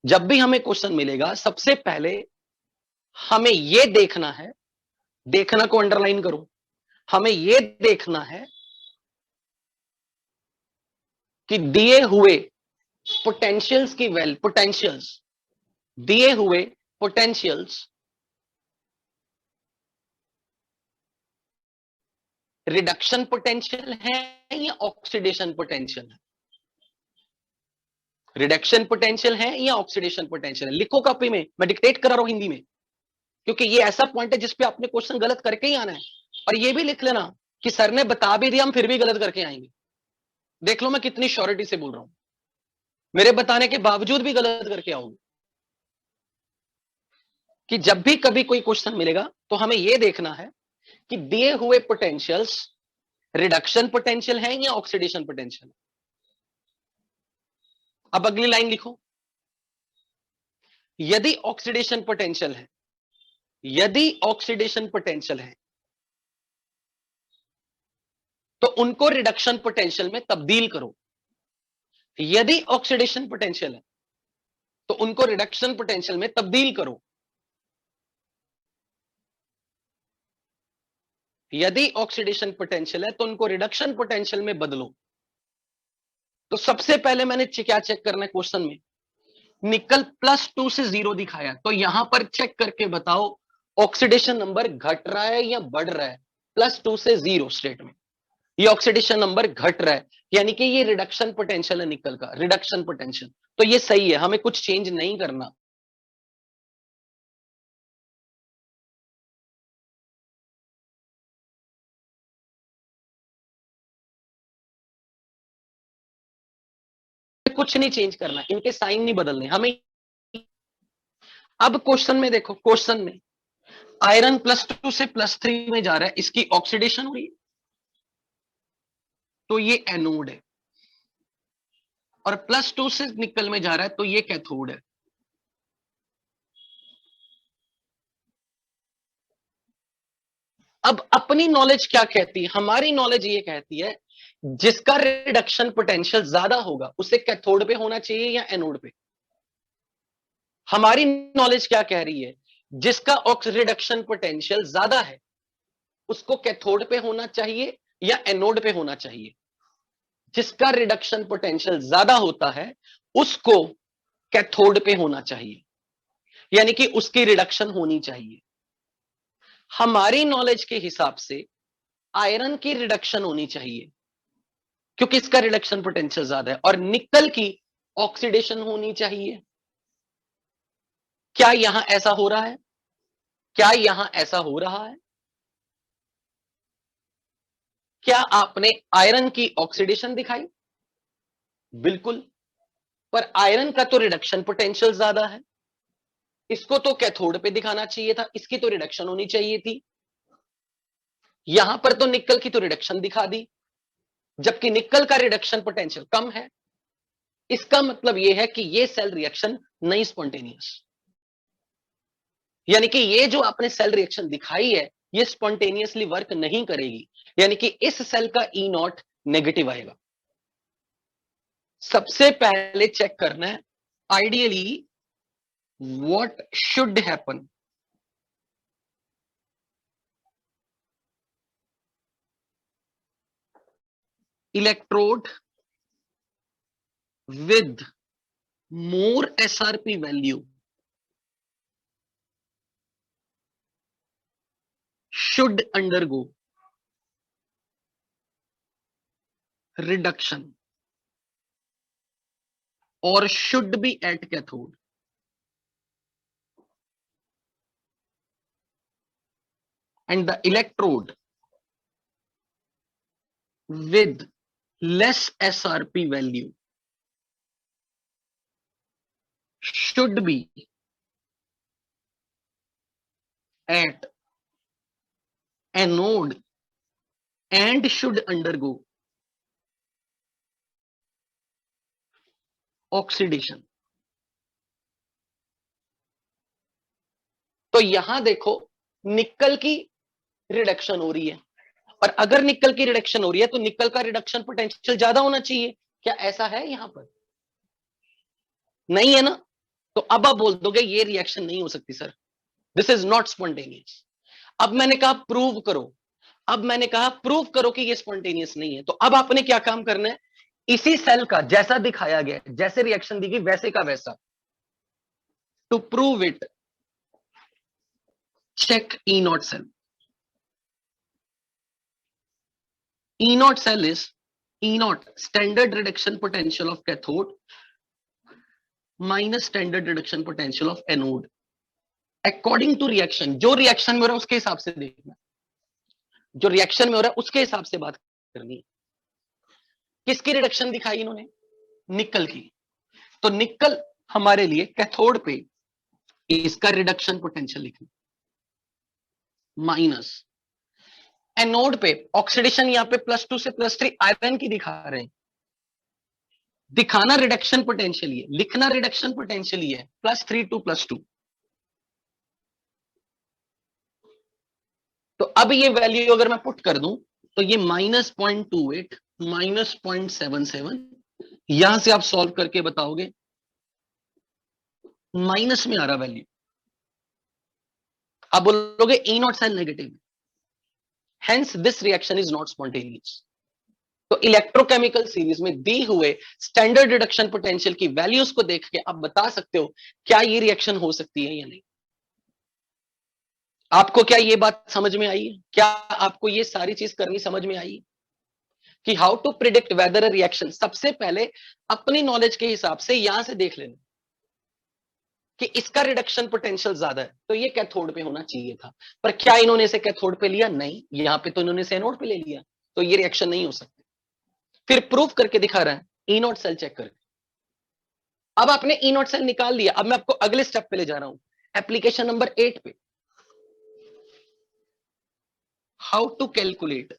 जब भी हमें क्वेश्चन मिलेगा, सबसे पहले हमें यह देखना है, देखना को अंडरलाइन करो, हमें यह देखना है कि दिए हुए पोटेंशियल्स की दिए हुए पोटेंशियल्स रिडक्शन पोटेंशियल है या ऑक्सीडेशन पोटेंशियल है? रिडक्शन पोटेंशियल है या ऑक्सीडेशन पोटेंशियल है? लिखो कॉपी में, मैं डिक्टेट कर रहा हूं हिंदी में, क्योंकि ये ऐसा पॉइंट है जिसपे आपने क्वेश्चन गलत करके ही आना है। और ये भी लिख लेना कि सर ने बता भी दिया, हम फिर भी गलत करके आएंगे। देख लो मैं कितनी श्योरिटी से बोल रहा हूं, मेरे बताने के बावजूद भी गलत करके आओगे। कि जब भी कभी कोई क्वेश्चन मिलेगा तो हमें यह देखना है कि दिए हुए पोटेंशियल्स रिडक्शन पोटेंशियल है या ऑक्सीडेशन पोटेंशियल। अब अगली लाइन लिखो, यदि ऑक्सीडेशन पोटेंशियल है, तो उनको रिडक्शन पोटेंशियल में तब्दील करो। यदि ऑक्सीडेशन पोटेंशियल है तो उनको रिडक्शन पोटेंशियल में तब्दील करो। यदि ऑक्सीडेशन पोटेंशियल है तो उनको रिडक्शन पोटेंशियल में बदलो। तो सबसे पहले मैंने क्या चेक करना है क्वेश्चन में, निकल +2 से 0 दिखाया, तो यहां पर चेक करके बताओ ऑक्सीडेशन नंबर घट रहा है या बढ़ रहा है। +2 से 0 स्टेट में ये ऑक्सीडेशन नंबर घट रहा है, यानी कि ये रिडक्शन पोटेंशियल है निकल का, रिडक्शन पोटेंशियल। तो ये सही है, हमें कुछ चेंज नहीं करना। कुछ नहीं चेंज करना, इनके साइन नहीं बदलने हमें। अब क्वेश्चन में देखो, क्वेश्चन में आयरन +2 से +3 में जा रहा है, इसकी ऑक्सीडेशन हुई, तो ये एनोड है। और +2 से निकल में जा रहा है तो ये कैथोड है। अब अपनी नॉलेज क्या कहती है, हमारी नॉलेज ये कहती है जिसका रिडक्शन पोटेंशियल ज्यादा होगा उसे कैथोड पे होना चाहिए या एनोड पे। हमारी नॉलेज क्या कह रही है, जिसका रिडक्शन पोटेंशियल ज्यादा है उसको कैथोड पे होना चाहिए या एनोड पे होना चाहिए। जिसका रिडक्शन पोटेंशियल ज्यादा होता है उसको कैथोड पे होना चाहिए, यानी कि उसकी रिडक्शन होनी चाहिए। हमारी नॉलेज के हिसाब से आयरन की रिडक्शन होनी चाहिए क्योंकि इसका रिडक्शन पोटेंशियल ज्यादा है, और निकल की ऑक्सीडेशन होनी चाहिए। क्या यहां ऐसा हो रहा है? क्या यहां ऐसा हो रहा है? क्या आपने आयरन की ऑक्सीडेशन दिखाई? बिल्कुल, पर आयरन का तो रिडक्शन पोटेंशियल ज्यादा है, इसको तो कैथोड पे दिखाना चाहिए था, इसकी तो रिडक्शन होनी चाहिए थी। यहां पर तो निकल की तो रिडक्शन दिखा दी, जबकि निकल का रिडक्शन पोटेंशियल कम है। इसका मतलब यह है कि यह सेल रिएक्शन नहीं स्पॉन्टेनियस, यानी कि ये जो आपने सेल रिएक्शन दिखाई है ये स्पॉन्टेनियसली वर्क नहीं करेगी, यानी कि इस सेल का E0 नेगेटिव आएगा। सबसे पहले चेक करना है ideally what should happen. Electrode with more SRP value should undergo reduction or should be at cathode. And the electrode with less SRP value should be at anode and should undergo oxidation. तो तो यहां देखो निकल की reduction हो रही है, और अगर निकल की रिडक्शन हो रही है तो निकल का रिडक्शन पोटेंशियल ज्यादा होना चाहिए। क्या ऐसा है यहां पर? नहीं है ना। तो अब आप बोल दोगे ये रिएक्शन नहीं हो सकती sir, this is not spontaneous. अब मैंने कहा प्रूव करो, अब मैंने कहा प्रूव करो कि ये स्पॉन्टेनियस नहीं है। तो अब आपने क्या काम करना है, इसी सेल का जैसा दिखाया गया, जैसे रिएक्शन दी गई वैसे का वैसा, to prove it check E naught cell. E naught cell is E naught standard reduction potential of cathode minus standard reduction potential of anode according to reaction. जो रिएक्शन में हो रहा है उसके हिसाब से देखना, जो रिएक्शन में हो रहा है उसके हिसाब से बात करनी है। किसकी रिडक्शन दिखाई इन्होंने? निकल की। तो निकल हमारे लिए कैथोड पे इसका रिडक्शन पोटेंशियल लिखना, माइनस एनोड पे ऑक्सीडेशन यहां पे +2 से +3 आयरन की दिखा रहे हैं, दिखाना रिडक्शन पोटेंशियल है, लिखना रिडक्शन पोटेंशियल है, +3 to +2। तो अब ये वैल्यू अगर मैं पुट कर दूं तो ये -0.28 -0.77, यहां से आप सॉल्व करके बताओगे माइनस में आ रहा वैल्यू। आप बोलोगे E naught cell negative, hence this reaction is not spontaneous. तो इलेक्ट्रोकेमिकल सीरीज में दी हुए स्टैंडर्ड रिडक्शन पोटेंशियल की वैल्यूज को देख के आप बता सकते हो क्या ये रिएक्शन हो सकती है या नहीं। आपको क्या ये बात समझ में आई? क्या आपको ये सारी चीज करनी समझ में आई कि how to predict whether a reaction? सबसे पहले अपनी नॉलेज के हिसाब से यहां से देख लेना कि इसका रिडक्शन पोटेंशियल ज्यादा है तो ये कैथोड पे होना चाहिए था, पर क्या इन्होंने इसे कैथोड पे लिया? नहीं, यहां पे तो इन्होंने इसे एनोड पे ले लिया, तो ये रिएक्शन नहीं हो सकती। फिर प्रूफ करके दिखा रहा है ई नॉट सेल चेक करके। अब आपने ई नॉट सेल निकाल लिया, अब मैं आपको अगले स्टेप पे ले जा रहा हूं, एप्लीकेशन नंबर 8 पे, how to calculate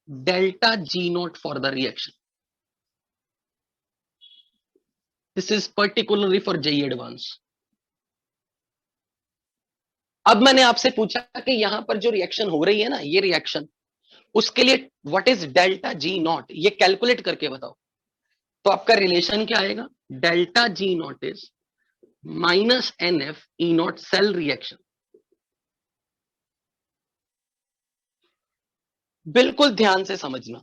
delta G naught for the reaction. This is particularly for JEE advance. अब मैंने आपसे पूछा कि यहां पर जो रिएक्शन हो रही है ना, ये रिएक्शन, उसके लिए what is delta G naught, ये कैलकुलेट करके बताओ। तो आपका रिलेशन क्या आएगा? Delta G naught is -NF E naught cell reaction. बिल्कुल ध्यान से समझना,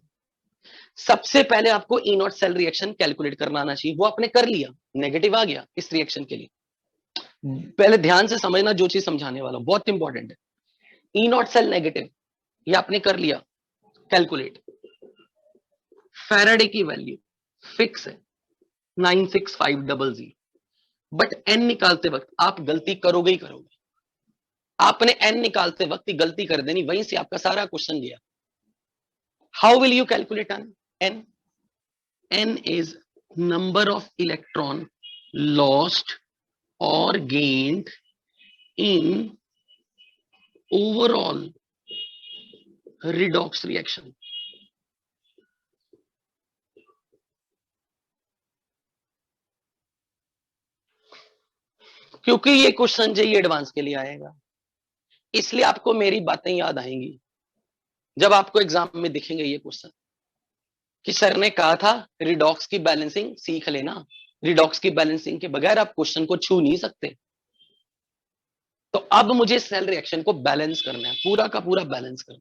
सबसे पहले आपको E naught cell reaction calculate करना आना चाहिए, वो आपने कर लिया, नेगेटिव आ गया इस रिएक्शन के लिए। पहले ध्यान से समझना जो चीज समझाने वाला, बहुत इंपॉर्टेंट है। E नॉट सेल नेगेटिव, ये आपने कर लिया कैलकुलेट। फैराडे की वैल्यू फिक्स है 96500, बट n निकालते वक्त आप गलती करोगे ही करोगे। आपने n निकालते वक्त ही गलती कर देनी, वहीं से आपका सारा क्वेश्चन गया। How will you calculate n? n is number of electron lost or gained in overall redox reaction. क्योंकि ये क्वेश्चन जेईई एडवांस के लिए आएगा, इसलिए आपको मेरी बातें याद आएंगी जब आपको एग्जाम में दिखेंगे ये क्वेश्चन कि सर ने कहा था रिडॉक्स की बैलेंसिंग सीख लेना, रिडॉक्स की बैलेंसिंग के बगैर आप क्वेश्चन को छू नहीं सकते। तो अब मुझे सेल रिएक्शन को बैलेंस करना है, पूरा का पूरा बैलेंस करना।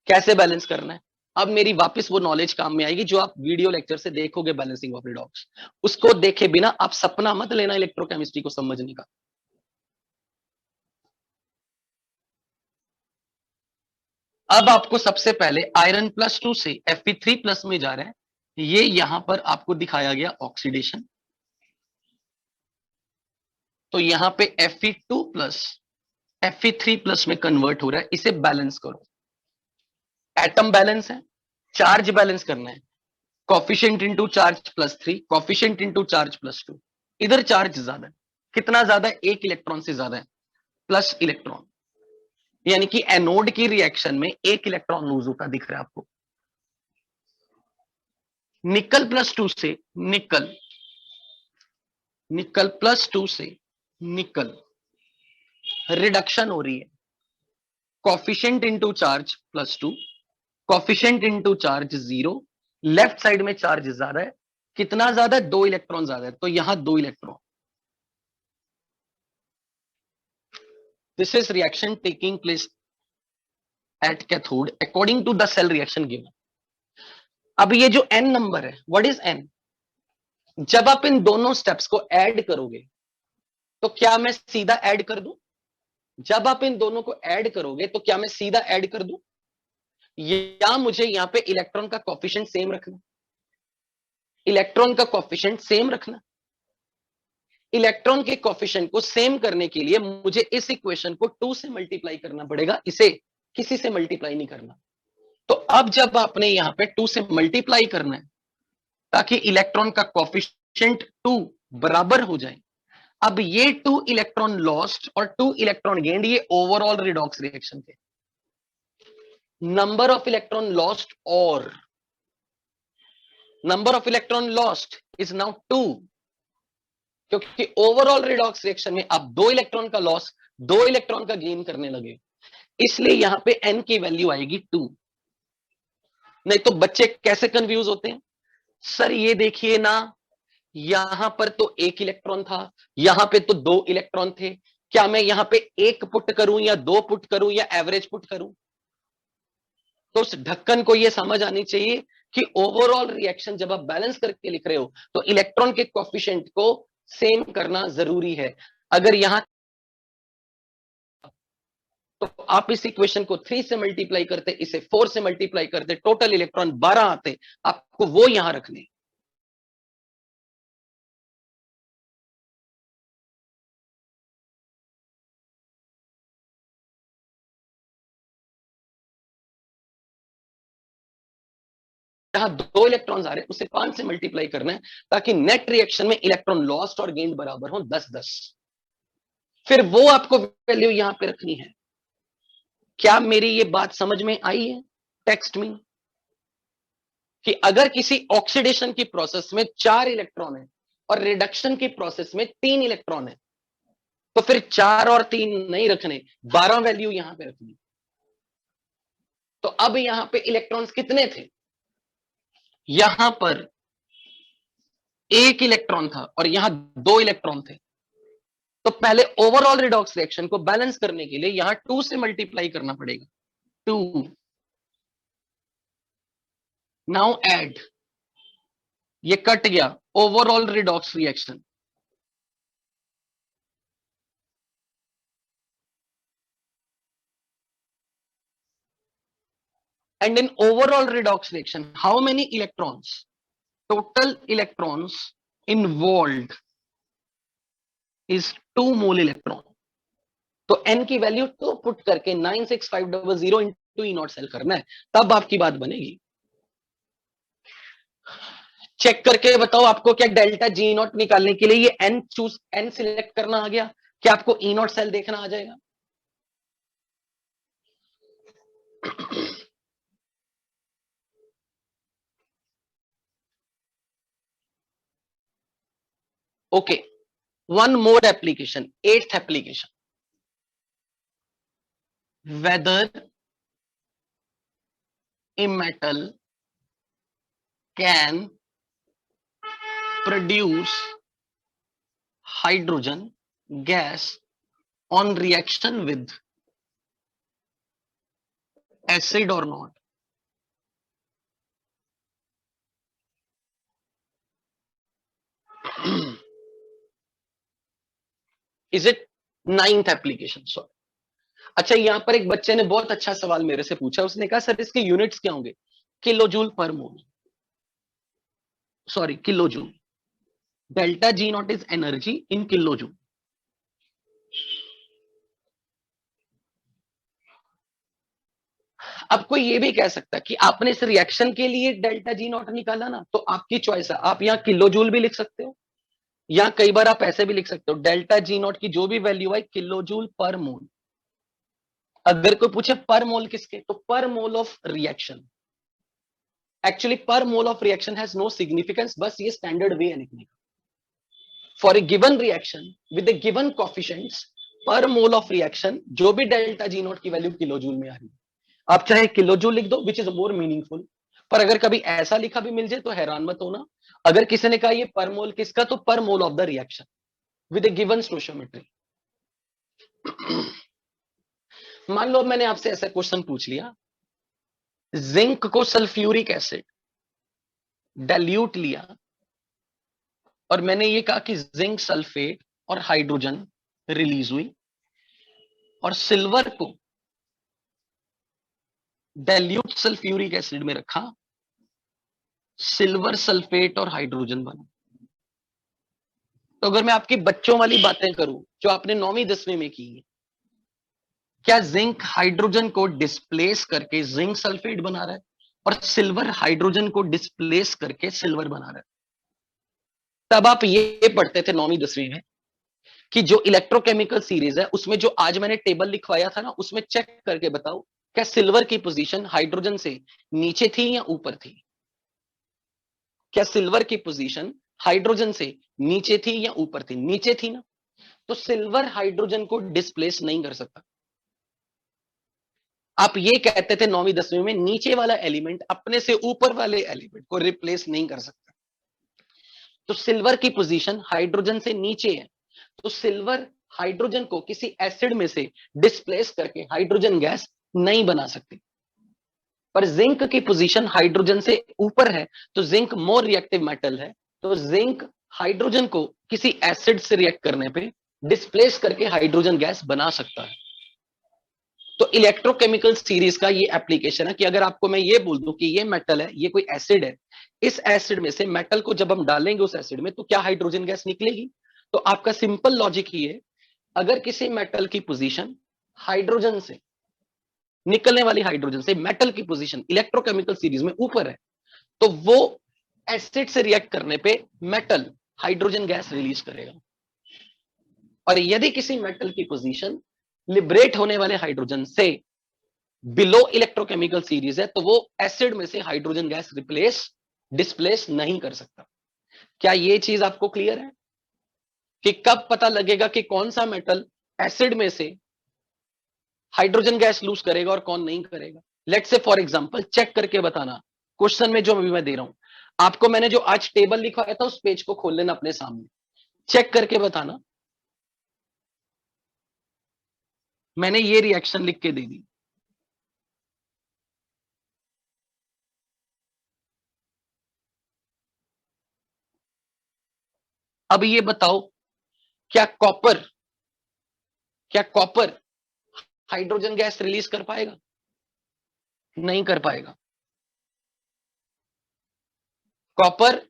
कैसे बैलेंस करना है? अब मेरी वापस वो नॉलेज काम में आएगी जो आप वीडियो लेक्चर से देखोगे, बैलेंसिंग ऑफ रिडॉक्स। उसको देखे बिना आप सपना मत लेना इलेक्ट्रोकेमिस्ट्री को समझने का। अब आपको सबसे पहले आयरन +2 से Fe3+ में जा रहा है, ये यहां पर आपको दिखाया गया ऑक्सीडेशन। तो यहां पे Fe2+ Fe3+ में कन्वर्ट हो रहा है, इसे बैलेंस करो। एटम बैलेंस है, चार्ज बैलेंस करना है, coefficient into charge +3, coefficient into charge +2। इधर चार्ज ज्यादा है, कितना ज्यादा है? 1 इलेक्ट्रॉन से ज्यादा है, प्लस इलेक्ट्रॉन, यानी कि एनोड की रिएक्शन में 1 इलेक्ट्रॉन लूज होता दिख रहा है आपको। निकल +2 से निकल निकल +2 से निकल, रिडक्शन हो रही है, coefficient into charge +2, coefficient into charge 0, left side में चार्ज ज्यादा है, कितना ज्यादा है, 2 इलेक्ट्रॉन ज्यादा है, तो यहां 2 electron. This is reaction taking place at cathode according to the cell reaction given. अब ये जो n नंबर है, व्हाट इज n? जब आप इन दोनों स्टेप्स को ऐड करोगे तो क्या मैं सीधा ऐड कर दूं? जब आप इन दोनों को ऐड करोगे तो क्या मैं सीधा ऐड कर दूं, या मुझे यहां पे इलेक्ट्रॉन का कोफिशिएंट सेम रखना? इलेक्ट्रॉन का कोफिशिएंट सेम रखना। इलेक्ट्रॉन के कोफिशिएंट को सेम करने के लिए मुझे इस इक्वेशन को 2 से मल्टीप्लाई करना पड़ेगा, इसे किसी से मल्टीप्लाई नहीं करना। तो अब जब आपने यहां पे 2 से मल्टीप्लाई करना है ताकि इलेक्ट्रॉन का कोफिशिएंट 2 बराबर हो जाए, अब ये 2 इलेक्ट्रॉन लॉस्ट और 2 इलेक्ट्रॉन गेन्ड, ये ओवरऑल रिडॉक्स रिएक्शन के नंबर ऑफ इलेक्ट्रॉन लॉस्ट, और number of electron lost is now 2, क्योंकि ओवरऑल रिडॉक्स रिएक्शन में आप 2 इलेक्ट्रॉन का लॉस 2 इलेक्ट्रॉन का गेन करने लगे, इसलिए यहां पे n की वैल्यू आएगी 2। नहीं तो बच्चे कैसे कंफ्यूज होते हैं, सर ये देखिए ना, यहां पर तो 1 इलेक्ट्रॉन था, यहां पे तो 2 इलेक्ट्रॉन थे, क्या मैं यहां पे 1 पुट करूं या 2 पुट करूं या एवरेज पुट करूं? तो उस ढक्कन को यह समझ आनी चाहिए कि ओवरऑल रिएक्शन जब आप बैलेंस करके लिख रहे हो तो इलेक्ट्रॉन के कोफिशिएंट को सेम करना जरूरी है। अगर यहां तो आप इस इक्वेशन को 3 से मल्टीप्लाई करते, इसे 4 से मल्टीप्लाई करते, टोटल इलेक्ट्रॉन 12 आते, आपको वो यहां रखने। जहां 2 इलेक्ट्रॉन्स आ रहे हैं उसे 5 से मल्टीप्लाई करना है ताकि नेट रिएक्शन में इलेक्ट्रॉन लॉस्ट और गेन्ड बराबर हो 10-10। फिर वो आपको वैल्यू यहां पे रखनी है। क्या मेरी ये बात समझ में आई है? टेक्स्ट में कि अगर किसी ऑक्सीडेशन की प्रोसेस में 4 इलेक्ट्रॉन है और रिडक्शन की प्रोसेस में 3 इलेक्ट्रॉन है, तो फिर 4 और 3 नहीं रखने, 12 वैल्यू यहां पे रखनी। तो अब यहां पे इलेक्ट्रॉन्स कितने थे? यहां पर 1 इलेक्ट्रॉन था और यहां 2 इलेक्ट्रॉन थे, तो पहले ओवरऑल रिडॉक्स रिएक्शन को बैलेंस करने के लिए यहां 2 से मल्टीप्लाई करना पड़ेगा, 2। नाउ ऐड, ये कट गया, overall redox reaction, and in overall redox reaction how many electrons, total electrons involved is 2 mole electron। तो n की वैल्यू 2 पुट करके 96500 इंटू ई नॉट सेल करना है, तब आपकी बात बनेगी। चेक करके बताओ आपको क्या डेल्टा जी नॉट निकालने के लिए ये n सिलेक्ट करना आ गया? क्या आपको ई नॉट सेल देखना आ जाएगा? Okay, one more application, 8th application. Whether a metal can produce hydrogen gas on reaction with acid or not? Is it 9th application? Sorry. अच्छा, यहां पर एक बच्चे ने बहुत अच्छा सवाल मेरे से पूछा, उसने कहा सर इसके यूनिट्स क्या होंगे? किलो जूल पर मोल, sorry kilo joule. Delta G naught is energy in kilo joule. अब कोई ये भी कह सकता है कि आपने इस रिएक्शन के लिए डेल्टा जी नॉट निकाला ना, तो आपकी चॉइस है, आप यहाँ किलो जूल भी लिख सकते हो, या कई बार आप ऐसे भी लिख सकते हो, डेल्टा जी नॉट की जो भी वैल्यू है किलो जूल पर मोल। अगर कोई पूछे पर मोल किसके, तो पर mole of reaction. Actually per mole of reaction has no significance, बस ये स्टैंडर्ड वे है लिखने का। For a given reaction with a given coefficients per mole of reaction, जो भी डेल्टा जी नॉट की वैल्यू किलो जूल में आ रही है, आप चाहे किलो जूल लिख दो, विच इज मोर मीनिंगफुल। पर अगर कभी ऐसा लिखा भी मिल जाए तो हैरान मत होना, अगर किसी ने कहा ये पर मोल किसका, तो पर mole of the reaction with a given stoichiometry. मान लो मैंने आपसे ऐसा क्वेश्चन पूछ लिया, जिंक को सल्फ्यूरिक एसिड डाइल्यूट लिया और मैंने ये कहा कि जिंक सल्फेट और हाइड्रोजन रिलीज हुई, और सिल्वर को डाइल्यूट सल्फ्यूरिक एसिड में रखा, सिल्वर सल्फेट और हाइड्रोजन बना। तो अगर मैं आपकी बच्चों वाली बातें करूं जो आपने 9वीं 10वीं में की है, क्या जिंक हाइड्रोजन को डिस्प्लेस करके जिंक सल्फेट बना रहा है और सिल्वर हाइड्रोजन को डिस्प्लेस करके सिल्वर बना रहा है? तब आप ये पढ़ते थे 9वीं 10वीं में कि जो इलेक्ट्रोकेमिकल सीरीज है उसमें जो आज मैंने टेबल लिखवाया था ना, उसमें चेक करके बताओ क्या सिल्वर की पोजीशन हाइड्रोजन से नीचे थी या ऊपर थी? क्या सिल्वर की पोजीशन हाइड्रोजन से नीचे थी या ऊपर थी? नीचे थी ना। तो सिल्वर हाइड्रोजन को डिस्प्लेस नहीं कर सकता। आप ये कहते थे 9वीं 10वीं में, नीचे वाला एलिमेंट अपने से ऊपर वाले एलिमेंट को रिप्लेस नहीं कर सकता। तो सिल्वर की पोजीशन हाइड्रोजन से नीचे है, तो सिल्वर हाइड्रोजन को किसी एसिड में से डिस्प्लेस करके हाइड्रोजन गैस नहीं बना सकती। पर जिंक की पोजीशन हाइड्रोजन से ऊपर है, तो जिंक मोर रिएक्टिव मेटल है, तो जिंक हाइड्रोजन को किसी एसिड से रिएक्ट करने पे डिस्प्लेस करके हाइड्रोजन गैस बना सकता है। तो इलेक्ट्रोकेमिकल सीरीज का ये एप्लीकेशन है कि अगर आपको मैं ये बोल दूं कि ये मेटल है, ये कोई एसिड है, इस एसिड में से मेटल को जब हम डालेंगे उस एसिड में तो क्या हाइड्रोजन गैस निकलेगी? तो आपका सिंपल लॉजिक ही है, अगर किसी मेटल की पोजीशन हाइड्रोजन से, निकलने वाली हाइड्रोजन से मेटल की पोजीशन इलेक्ट्रोकेमिकल सीरीज में ऊपर है, तो वो एसिड से रिएक्ट करने पे मेटल हाइड्रोजन गैस रिलीज करेगा। और यदि किसी मेटल की पोजीशन लिबरेट होने वाले हाइड्रोजन से बिलो इलेक्ट्रोकेमिकल सीरीज है, तो वो एसिड में से हाइड्रोजन गैस डिस्प्लेस नहीं कर सकता। क्या ये चीज आपको क्लियर है कि कब पता लगेगा कि कौन सा मेटल एसिड में से हाइड्रोजन गैस लूज करेगा और कौन नहीं करेगा? Let's say for example check करके बताना, क्वेश्चन में जो अभी मैं दे रहा हूं आपको, मैंने जो आज टेबल लिखवाया था उस पेज को खोल लेना अपने सामने, चेक करके बताना। मैंने ये रिएक्शन लिख के दे दी, अब ये बताओ क्या कॉपर हाइड्रोजन गैस रिलीज कर पाएगा? नहीं कर पाएगा। कॉपर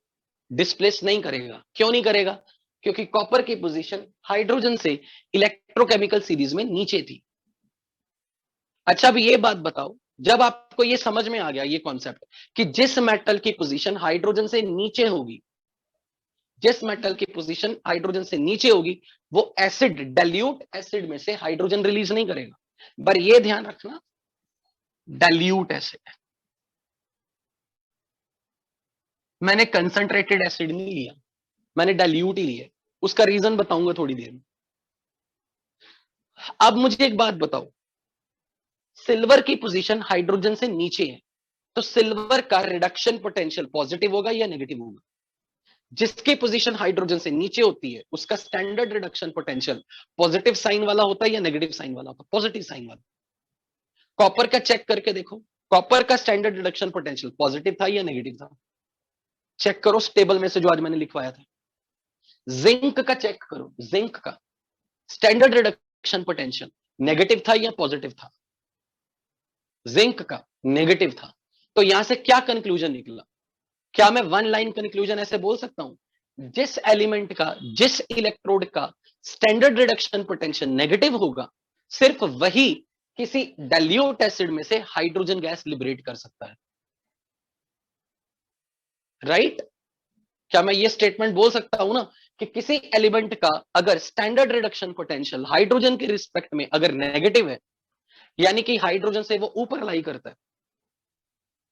डिस्प्लेस नहीं करेगा। क्यों नहीं करेगा? क्योंकि कॉपर की पोजीशन हाइड्रोजन से इलेक्ट्रोकेमिकल सीरीज में नीचे थी। अच्छा अब ये बात बताओ, जब आपको ये समझ में आ गया ये कॉन्सेप्ट कि जिस मेटल की पोजीशन हाइड्रोजन से नीचे होगी, जिस मेटल की पोजीशन हाइड्रोजन से नीचे होगी, वो एसिड डाइल्यूट एसिड में से हाइड्रोजन रिलीज नहीं करेगा। पर ये ध्यान रखना, डाइल्यूट एसिड, मैंने कंसंट्रेटेड एसिड नहीं लिया, मैंने डाइल्यूट ही लिया। उसका रीजन बताऊंगा थोड़ी देर में। अब मुझे एक बात बताओ, सिल्वर की पोजीशन हाइड्रोजन से नीचे है, तो सिल्वर का रिडक्शन पोटेंशियल पॉजिटिव होगा या नेगेटिव होगा? जिसकी पोजीशन हाइड्रोजन से नीचे होती है उसका standard reduction potential positive sign वाला होता है या नेगेटिव साइन वाला होता है? पॉजिटिव साइन वाला। कॉपर का चेक करके देखो, कॉपर का स्टैंडर्ड रिडक्शन पोटेंशियल पॉजिटिव था या नेगेटिव था? चेक करो उस टेबल में से जो आज मैंने लिखवाया था। जिंक का चेक करो, जिंक का स्टैंडर्ड रिडक्शन पोटेंशियल नेगेटिव था या पॉजिटिव था? जिंक का नेगेटिव था। तो यहां से क्या कंक्लूजन निकला? क्या मैं वन लाइन कंक्लूजन ऐसे बोल सकता हूं, जिस एलिमेंट का, जिस इलेक्ट्रोड का स्टैंडर्ड रिडक्शन पोटेंशियल नेगेटिव होगा, सिर्फ वही किसी डाइल्यूट एसिड में से हाइड्रोजन गैस लिबरेट कर सकता है। राइट? क्या मैं ये स्टेटमेंट बोल सकता हूं ना कि किसी एलिमेंट का अगर स्टैंडर्ड रिडक्शन पोटेंशियल हाइड्रोजन के रिस्पेक्ट में अगर नेगेटिव है, यानी कि हाइड्रोजन से वो ऊपर लाई करता है,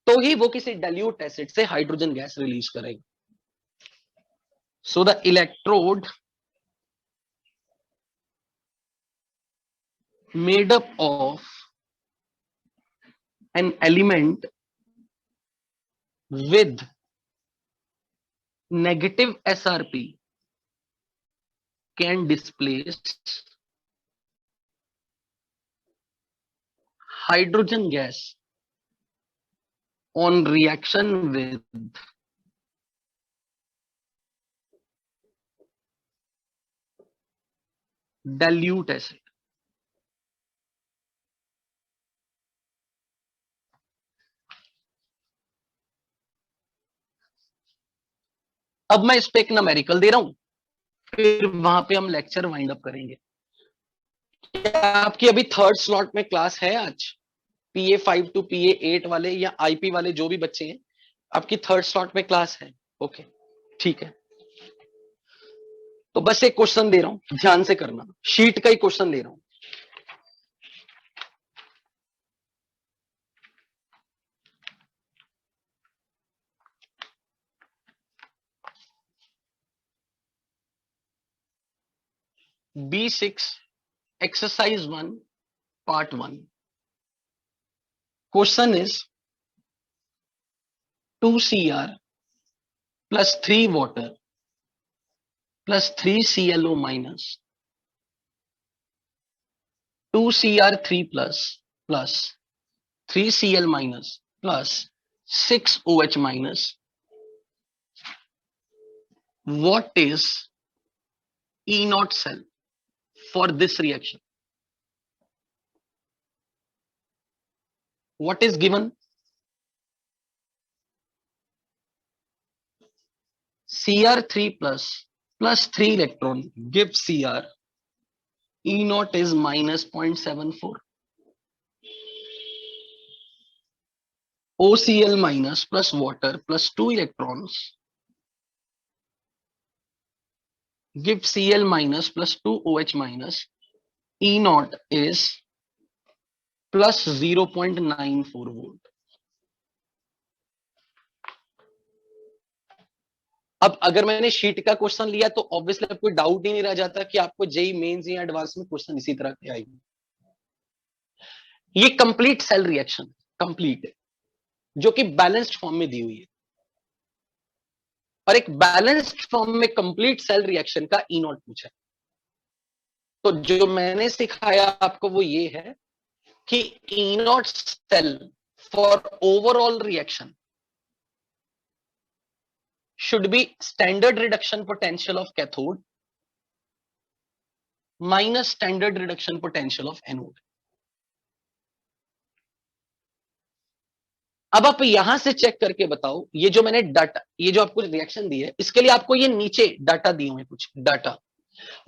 तो ही वो किसी डाइल्यूट एसिड से हाइड्रोजन गैस रिलीज करेगा। So the electrode made up of an element with negative SRP can displace hydrogen gas on reaction with dilute acid. अब मैं इस पे एक न्यूमेरिकल दे रहा हूं, फिर वहां पे हम लेक्चर वाइंड अप करेंगे। क्या आपकी अभी थर्ड स्लॉट में क्लास है आज? PA 5 टू PA 8 वाले या IP वाले जो भी बच्चे हैं, आपकी थर्ड स्लॉट में क्लास है? ओके, ठीक है। तो बस एक क्वेश्चन दे रहा हूं, ध्यान से करना, शीट का ही क्वेश्चन दे रहा हूं। B6 exercise 1 part 1 question is 2Cr plus 3 water plus 3 ClO minus 2Cr3 plus 3 Cl minus plus 6 OH minus. What is E0 cell for this reaction? What is given? Cr3 plus 3 electron gives Cr. E0 is minus 0.74. OCl minus plus water plus 2 electrons give Cl minus plus 2 OH minus. E0 is plus 0.94 volt. अब अगर मैंने sheet का question लिया तो obviously आपको कोई doubt ही नहीं रह जाता कि आपको जेई मेंस या एडवांस में क्वेश्चन इसी तरह के आएंगे। ये कंप्लीट सेल रिएक्शन कंप्लीट है, जो कि बैलेंस्ड फॉर्म में दी हुई है, और एक बैलेंस्ड फॉर्म में कंप्लीट सेल रिएक्शन का E0 पूछा है। तो जो मैंने सिखाया आपको वो ये है कि E0 cell for overall reaction should be standard reduction potential of cathode minus standard reduction potential of anode. अब आप यहां से चेक करके बताओ, ये जो मैंने डाटा, ये जो आपको रिएक्शन दी है, इसके लिए आपको ये नीचे डाटा दिए हुए कुछ डाटा,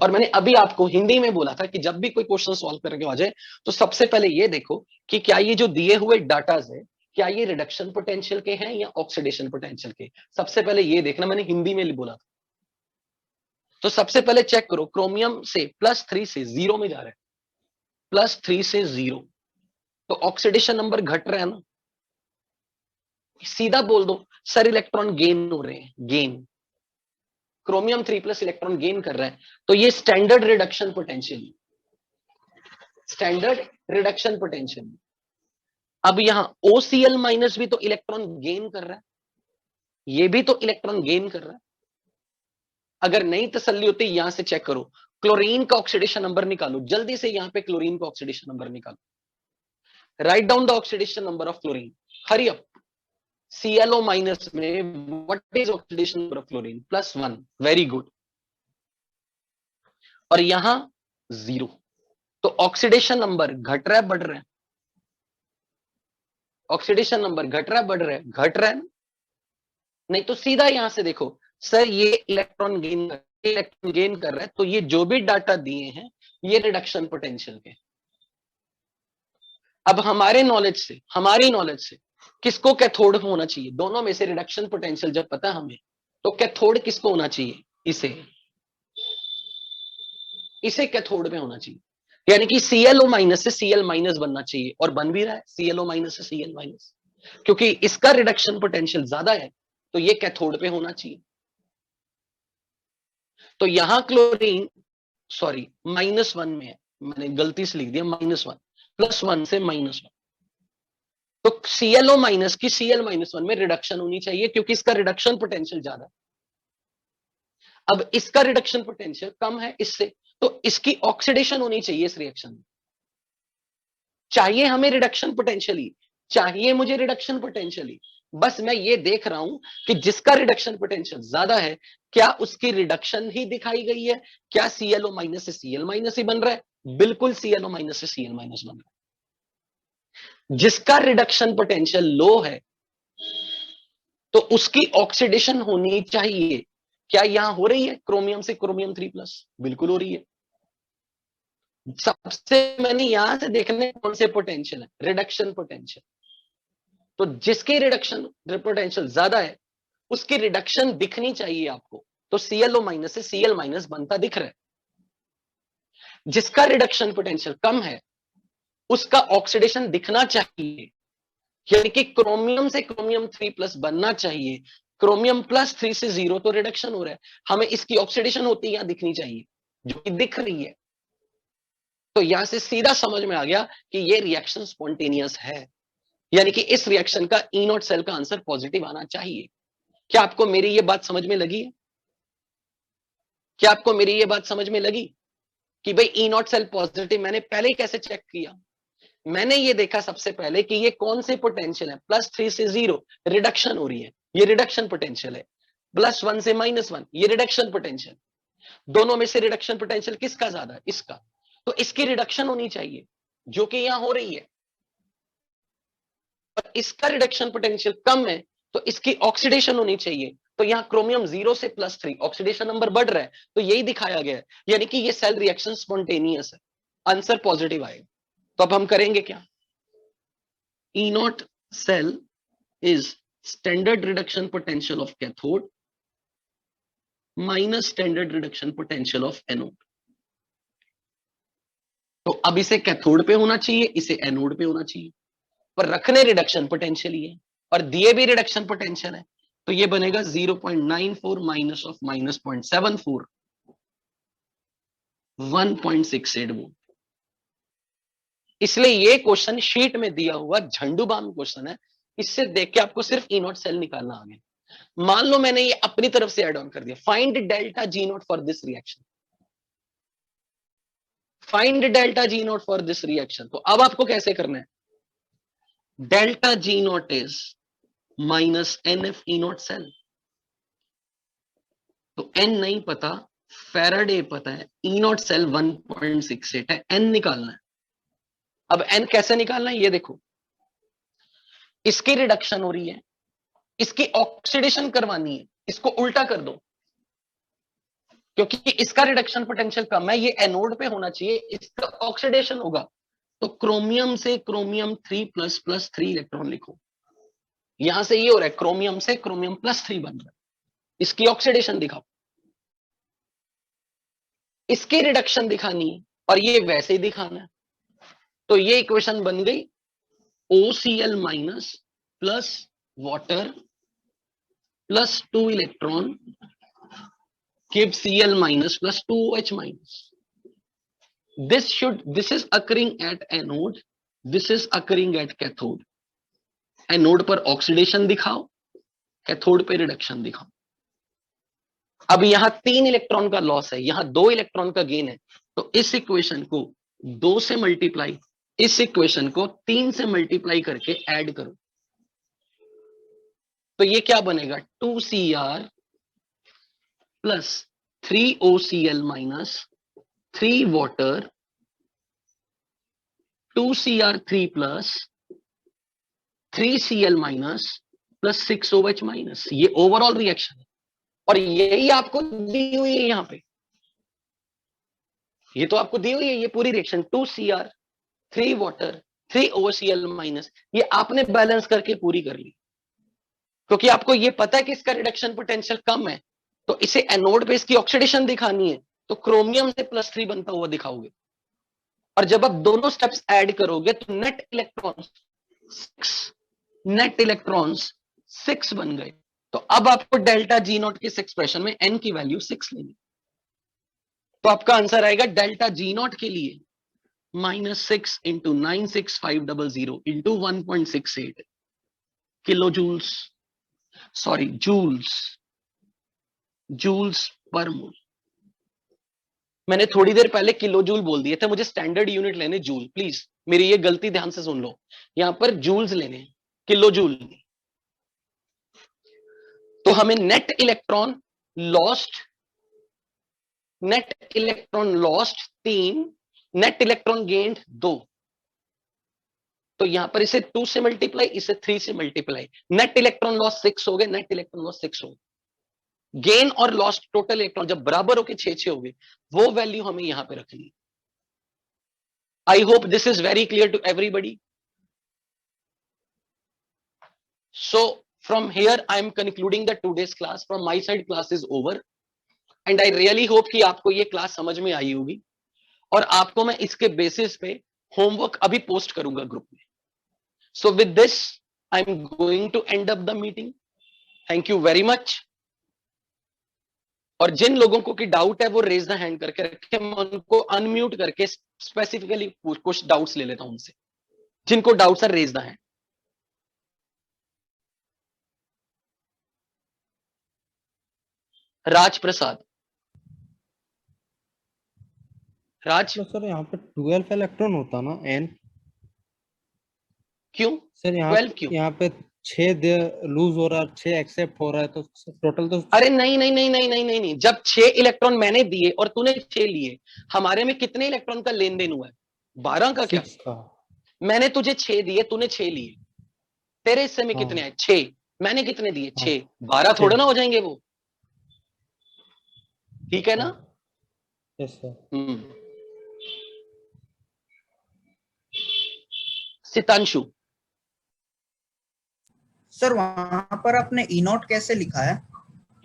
और मैंने अभी आपको हिंदी में बोला था कि जब भी कोई क्वेश्चन सॉल्व करके आ जाए तो सबसे पहले ये देखो कि क्या ये जो दिए हुए डाटाज है, क्या ये रिडक्शन पोटेंशियल के हैं या ऑक्सीडेशन पोटेंशियल के। सबसे पहले ये देखना, मैंने हिंदी में बोला था। तो सबसे पहले चेक करो, क्रोमियम से +3 से 0 में जा रहा है, +3 से 0, तो ऑक्सीडेशन नंबर घट रहा है ना। सीधा बोल दो सर इलेक्ट्रॉन गेन हो रहे हैं, गेन, क्रोमियम 3+ इलेक्ट्रॉन गेन कर रहा है, तो ये standard reduction potential, standard reduction potential. अब यहां OCl माइनस भी तो इलेक्ट्रॉन गेन कर रहा है, ये भी तो इलेक्ट्रॉन गेन कर रहा है। अगर नहीं तसल्ली होती, यहां से चेक करो, क्लोरीन का ऑक्सीडेशन नंबर निकालो जल्दी से, यहां पे क्लोरीन का ऑक्सीडेशन नंबर निकालो, write down the oxidation number of chlorine, hurry up. ClO minus में what is oxidation number of chlorine? +1, very good. और यहां 0, तो ऑक्सीडेशन नंबर घट रहा है बढ़ रहा है? ऑक्सीडेशन नंबर घट रहा है बढ़ रहा है? घट रहा है ना? नहीं तो सीधा यहां से देखो सर, ये इलेक्ट्रॉन गेन कर रहा है, तो ये जो भी डाटा दिए हैं ये रिडक्शन पोटेंशियल के। अब हमारी नॉलेज से किसको कैथोड होना चाहिए? दोनों में से रिडक्शन पोटेंशियल जब पता हमें, तो कैथोड किसको होना चाहिए? इसे कैथोड में होना चाहिए, यानी कि ClO माइनस से Cl माइनस बनना चाहिए, और बन भी रहा है ClO माइनस से Cl माइनस, क्योंकि इसका रिडक्शन पोटेंशियल ज्यादा है, तो ये कैथोड पे होना चाहिए। तो यहां क्लोरीन सॉरी -1 में है, मैंने गलती से लिख दिया -1, +1 से -1, तो ClO माइनस की Cl-1 में रिडक्शन होनी चाहिए क्योंकि इसका रिडक्शन पोटेंशियल ज्यादा है। अब इसका रिडक्शन पोटेंशियल कम है इससे, तो इसकी ऑक्सीडेशन होनी चाहिए इस रिएक्शन में। चाहिए हमें रिडक्शन पोटेंशियली, चाहिए मुझे रिडक्शन पोटेंशियली, बस मैं ये देख रहा हूं कि जिसका रिडक्शन पोटेंशियल ज्यादा है क्या उसकी रिडक्शन ही दिखाई गई है, क्या ClO माइनस से Cl माइनस ही बन रहा है, बिल्कुल ClO माइनस से Cl माइनस बन रहा है। जिसका रिडक्शन पोटेंशियल लो है तो उसकी ऑक्सीडेशन होनी चाहिए, क्या यहां हो रही है क्रोमियम से क्रोमियम 3+, बिल्कुल हो रही है। सबसे मैंने यहां से देखने कौन से पोटेंशियल है, रिडक्शन पोटेंशियल, तो जिसकी रिडक्शन पोटेंशियल ज्यादा है उसकी रिडक्शन दिखनी चाहिए आपको, तो ClO माइनस से Cl माइनस बनता दिख रहा है। जिसका रिडक्शन पोटेंशियल कम है उसका ऑक्सीडेशन दिखना चाहिए, यानी कि क्रोमियम से क्रोमियम 3+ बनना चाहिए, क्रोमियम +3 से 0 तो रिडक्शन हो रहा है, हमें इसकी ऑक्सीडेशन होती यहां दिखनी चाहिए जो कि दिख रही है। तो यहां से सीधा समझ में आ गया कि ये रिएक्शन स्पॉन्टेनियस है, यानी कि इस रिएक्शन का E0 सेल का आंसर पॉजिटिव आना चाहिए। क्या आपको मेरी ये बात समझ में लगी है? क्या आपको मेरी ये बात समझ में लगी कि भाई E0 सेल पॉजिटिव मैंने पहले ही कैसे चेक किया? मैंने ये देखा सबसे पहले कि ये कौन से पोटेंशियल है, +3 से 0 रिडक्शन हो रही है, ये रिडक्शन पोटेंशियल है, +1 से -1 ये रिडक्शन पोटेंशियल, दोनों में से रिडक्शन पोटेंशियल किसका ज्यादा है, इसका, तो इसकी रिडक्शन होनी चाहिए जो कि यहां हो रही है, और इसका रिडक्शन पोटेंशियल कम है तो इसकी ऑक्सीडेशन होनी चाहिए, तो यहां क्रोमियम 0 से +3 ऑक्सीडेशन नंबर बढ़ रहा है, तो यही दिखाया गया है, यानी कि ये सेल रिएक्शन स्पॉन्टेनियस है, आंसर पॉजिटिव आएगा। तो अब हम करेंगे क्या, E0 cell is standard reduction potential of cathode minus standard reduction potential of anode. तो अब इसे कैथोड पे होना चाहिए, इसे एनोड पे होना चाहिए, पर रखने रिडक्शन पोटेंशियल ही है और दिए भी रिडक्शन पोटेंशियल है, तो ये बनेगा 0.94 माइनस ऑफ -0.74 1.68 वोल्ट। इसलिए ये क्वेश्चन शीट में दिया हुआ झंडू बाम क्वेश्चन है, इससे देख के आपको सिर्फ E0 सेल निकालना आ गया। मान लो मैंने ये अपनी तरफ से ऐड ऑन कर दिया, find delta G0 for this reaction, find delta G0 for this reaction. तो अब आपको कैसे करना है, delta G0 is minus NF E0 cell, तो N नहीं पता, फैराडे पता है, E0 सेल 1.68 है, N निकालना है। अब N कैसे निकालना है ये देखो, इसकी रिडक्शन हो रही है, इसकी ऑक्सीडेशन करवानी है, इसको उल्टा कर दो, क्योंकि इसका रिडक्शन पोटेंशियल कम है, ये एनोड पे होना चाहिए, इसका ऑक्सीडेशन होगा, तो क्रोमियम से क्रोमियम 3++3 इलेक्ट्रॉन लिखो, यहां से ये हो रहा है क्रोमियम से क्रोमियम +3 बन रहा है, इसकी ऑक्सीडेशन दिखाओ, इसकी रिडक्शन दिखानी है और ये वैसे ही दिखाना है, तो ये इक्वेशन बन गई OCl minus plus water plus 2 electron give Cl minus plus 2OH minus. This is occurring at anode, this is occurring at cathode. Anode पर ऑक्सीडेशन दिखाओ, कैथोड पे रिडक्शन दिखाओ। अब यहां 3 इलेक्ट्रॉन का लॉस है, यहां 2 इलेक्ट्रॉन का गेन है, तो इस इक्वेशन को 2 से मल्टीप्लाई, इस इक्वेशन को 3 से मल्टीप्लाई करके ऐड करो, तो ये क्या बनेगा 2Cr plus 3OCl minus 3 water 2Cr3 plus 3Cl minus plus 6OH minus, ये ओवरऑल रिएक्शन है और यही आपको दी हुई है यहां पे, ये तो आपको दी हुई है ये पूरी reaction 2Cr 3 water 3OCl minus, ये आपने बैलेंस करके पूरी कर ली, क्योंकि आपको ये पता है कि इसका रिडक्शन पोटेंशियल कम है, तो इसे एनोड पे इसकी ऑक्सीडेशन दिखानी है, तो क्रोमियम से +3 बनता हुआ दिखाओगे, और जब आप दोनों स्टेप्स ऐड करोगे तो नेट इलेक्ट्रॉन्स 6 बन गए। तो अब आपको डेल्टा G0 के इस एक्सप्रेशन में n की वैल्यू 6 लेनी, तो आपका आंसर आएगा डेल्टा जी नॉट के लिए -6 into 96500 into 1.68 kilo joules, sorry joules per mole. मैंने थोड़ी देर पहले किलो जूल बोल दिए थे, मुझे स्टैंडर्ड यूनिट लेने जूल, प्लीज मेरी ये गलती ध्यान से सुन लो, यहां पर जूल्स लेने, किलो जूल। तो हमें net electron lost 3, net electron gained 2। तो यहां पर इसे 2 से मल्टीप्लाई, इसे 3 से मल्टीप्लाई, नेट इलेक्ट्रॉन लॉस 6 हो गए, नेट इलेक्ट्रॉन लॉस 6 हो गए। गेन और लॉस्ट टोटल इलेक्ट्रॉन जब बराबर होके 6 हो गए, वो वैल्यू हमें यहां पे रखनी है। I hope this is very clear to everybody. So from here I am concluding the today's class. From my side class is over and I really hope कि आपको ये क्लास समझ में आई होगी, और आपको मैं इसके बेसिस पे होमवर्क अभी पोस्ट करूंगा ग्रुप में। So with this I am going to end up the meeting. Thank you very much. और जिन लोगों को की डाउट है वो रेज द हैंड करके रखे, मैं उनको अनम्यूट करके स्पेसिफिकली कुछ डाउट्स ले लेता हूं उनसे। जिनको डाउट्स है रेज द हैंड। राज प्रसाद, राज। तो सर यहाँ पे 12 इलेक्ट्रॉन होता ना एन? क्यों सर 12 क्यों? यहाँ पे 6 लूज हो रहा है, 6 एक्सेप्ट हो रहा है, तो टोटल तो अरे नहीं नहीं नहीं नहीं नहीं नहीं नहीं, जब 6 इलेक्ट्रॉन मैंने दिए और तूने 6 लिए, हमारे में कितने इलेक्ट्रॉन का लेन देन हुआ है? 12 का क्या? 6 का। मैंने तुझे 6 दिए, तूने 6 लिए, तेरे हिस्से में हाँ। कितने आए? 6। मैंने कितने दिए? हाँ। 6। 12 थोड़ा ना हो जाएंगे वो, ठीक है ना? Yes sir. सितांशु, सर वहां पर आपने ई नॉट कैसे लिखा है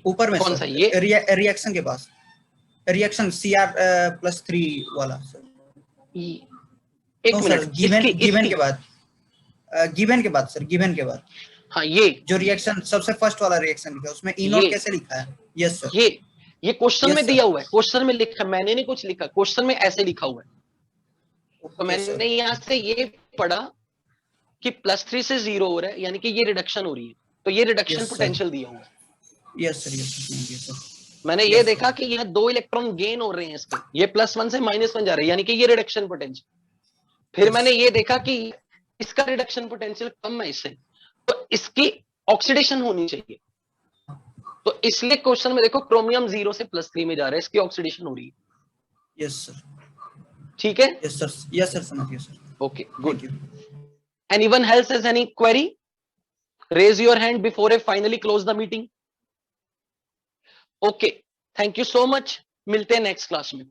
ऊपर में? कौन सर सा ये? रिएक्शन के पास, रिएक्शन Cr+3 वाला सर। एक तो मिनट, सर गिवन के बाद, गिवन के बाद सर, गिवन के बाद हाँ ये जो रिएक्शन सबसे फर्स्ट वाला रिएक्शन लिखा है उसमें ई नॉट कैसे लिखा है? Yes sir. ये क्वेश्चन Yes, में sir. दिया हुआ है, क्वेश्चन में लिखा, मैंने नहीं कुछ लिखा, क्वेश्चन में ऐसे लिखा हुआ है। तो Yes, sir. मैंने यहां से ये पढ़ा कि +3 से 0 हो रहा है, यानी कि ये रिडक्शन हो रही है, तो ये रिडक्शन Yes, sir. पोटेंशियल दिया हुआ है। Yes sir, yes sir. मैंने Yes, ये sir. देखा कि यहाँ 2 इलेक्ट्रॉन गेन हो रहे हैं इसके, ये +1 से -1 जा रहे हैं, यानी कि ये रिडक्शन पोटेंशियल। फिर Yes. मैंने ये देखा कि इसका रिडक्शन पोटेंशियल कम है इससे, तो इसकी ऑक्सीडेशन होनी चाहिए। तो इसलिए क्वेश्चन में देखो क्रोमियम 0 से +3 में जा रहा है, इसकी ऑक्सीडेशन हो रही है। Yes sir. ठीक है? यस सर, यस सर, समझ गया sir. Okay, good. Thank you. Anyone else has any query? Raise your hand before I finally close the meeting. Okay, thank you so much. मिलते हैं next class में।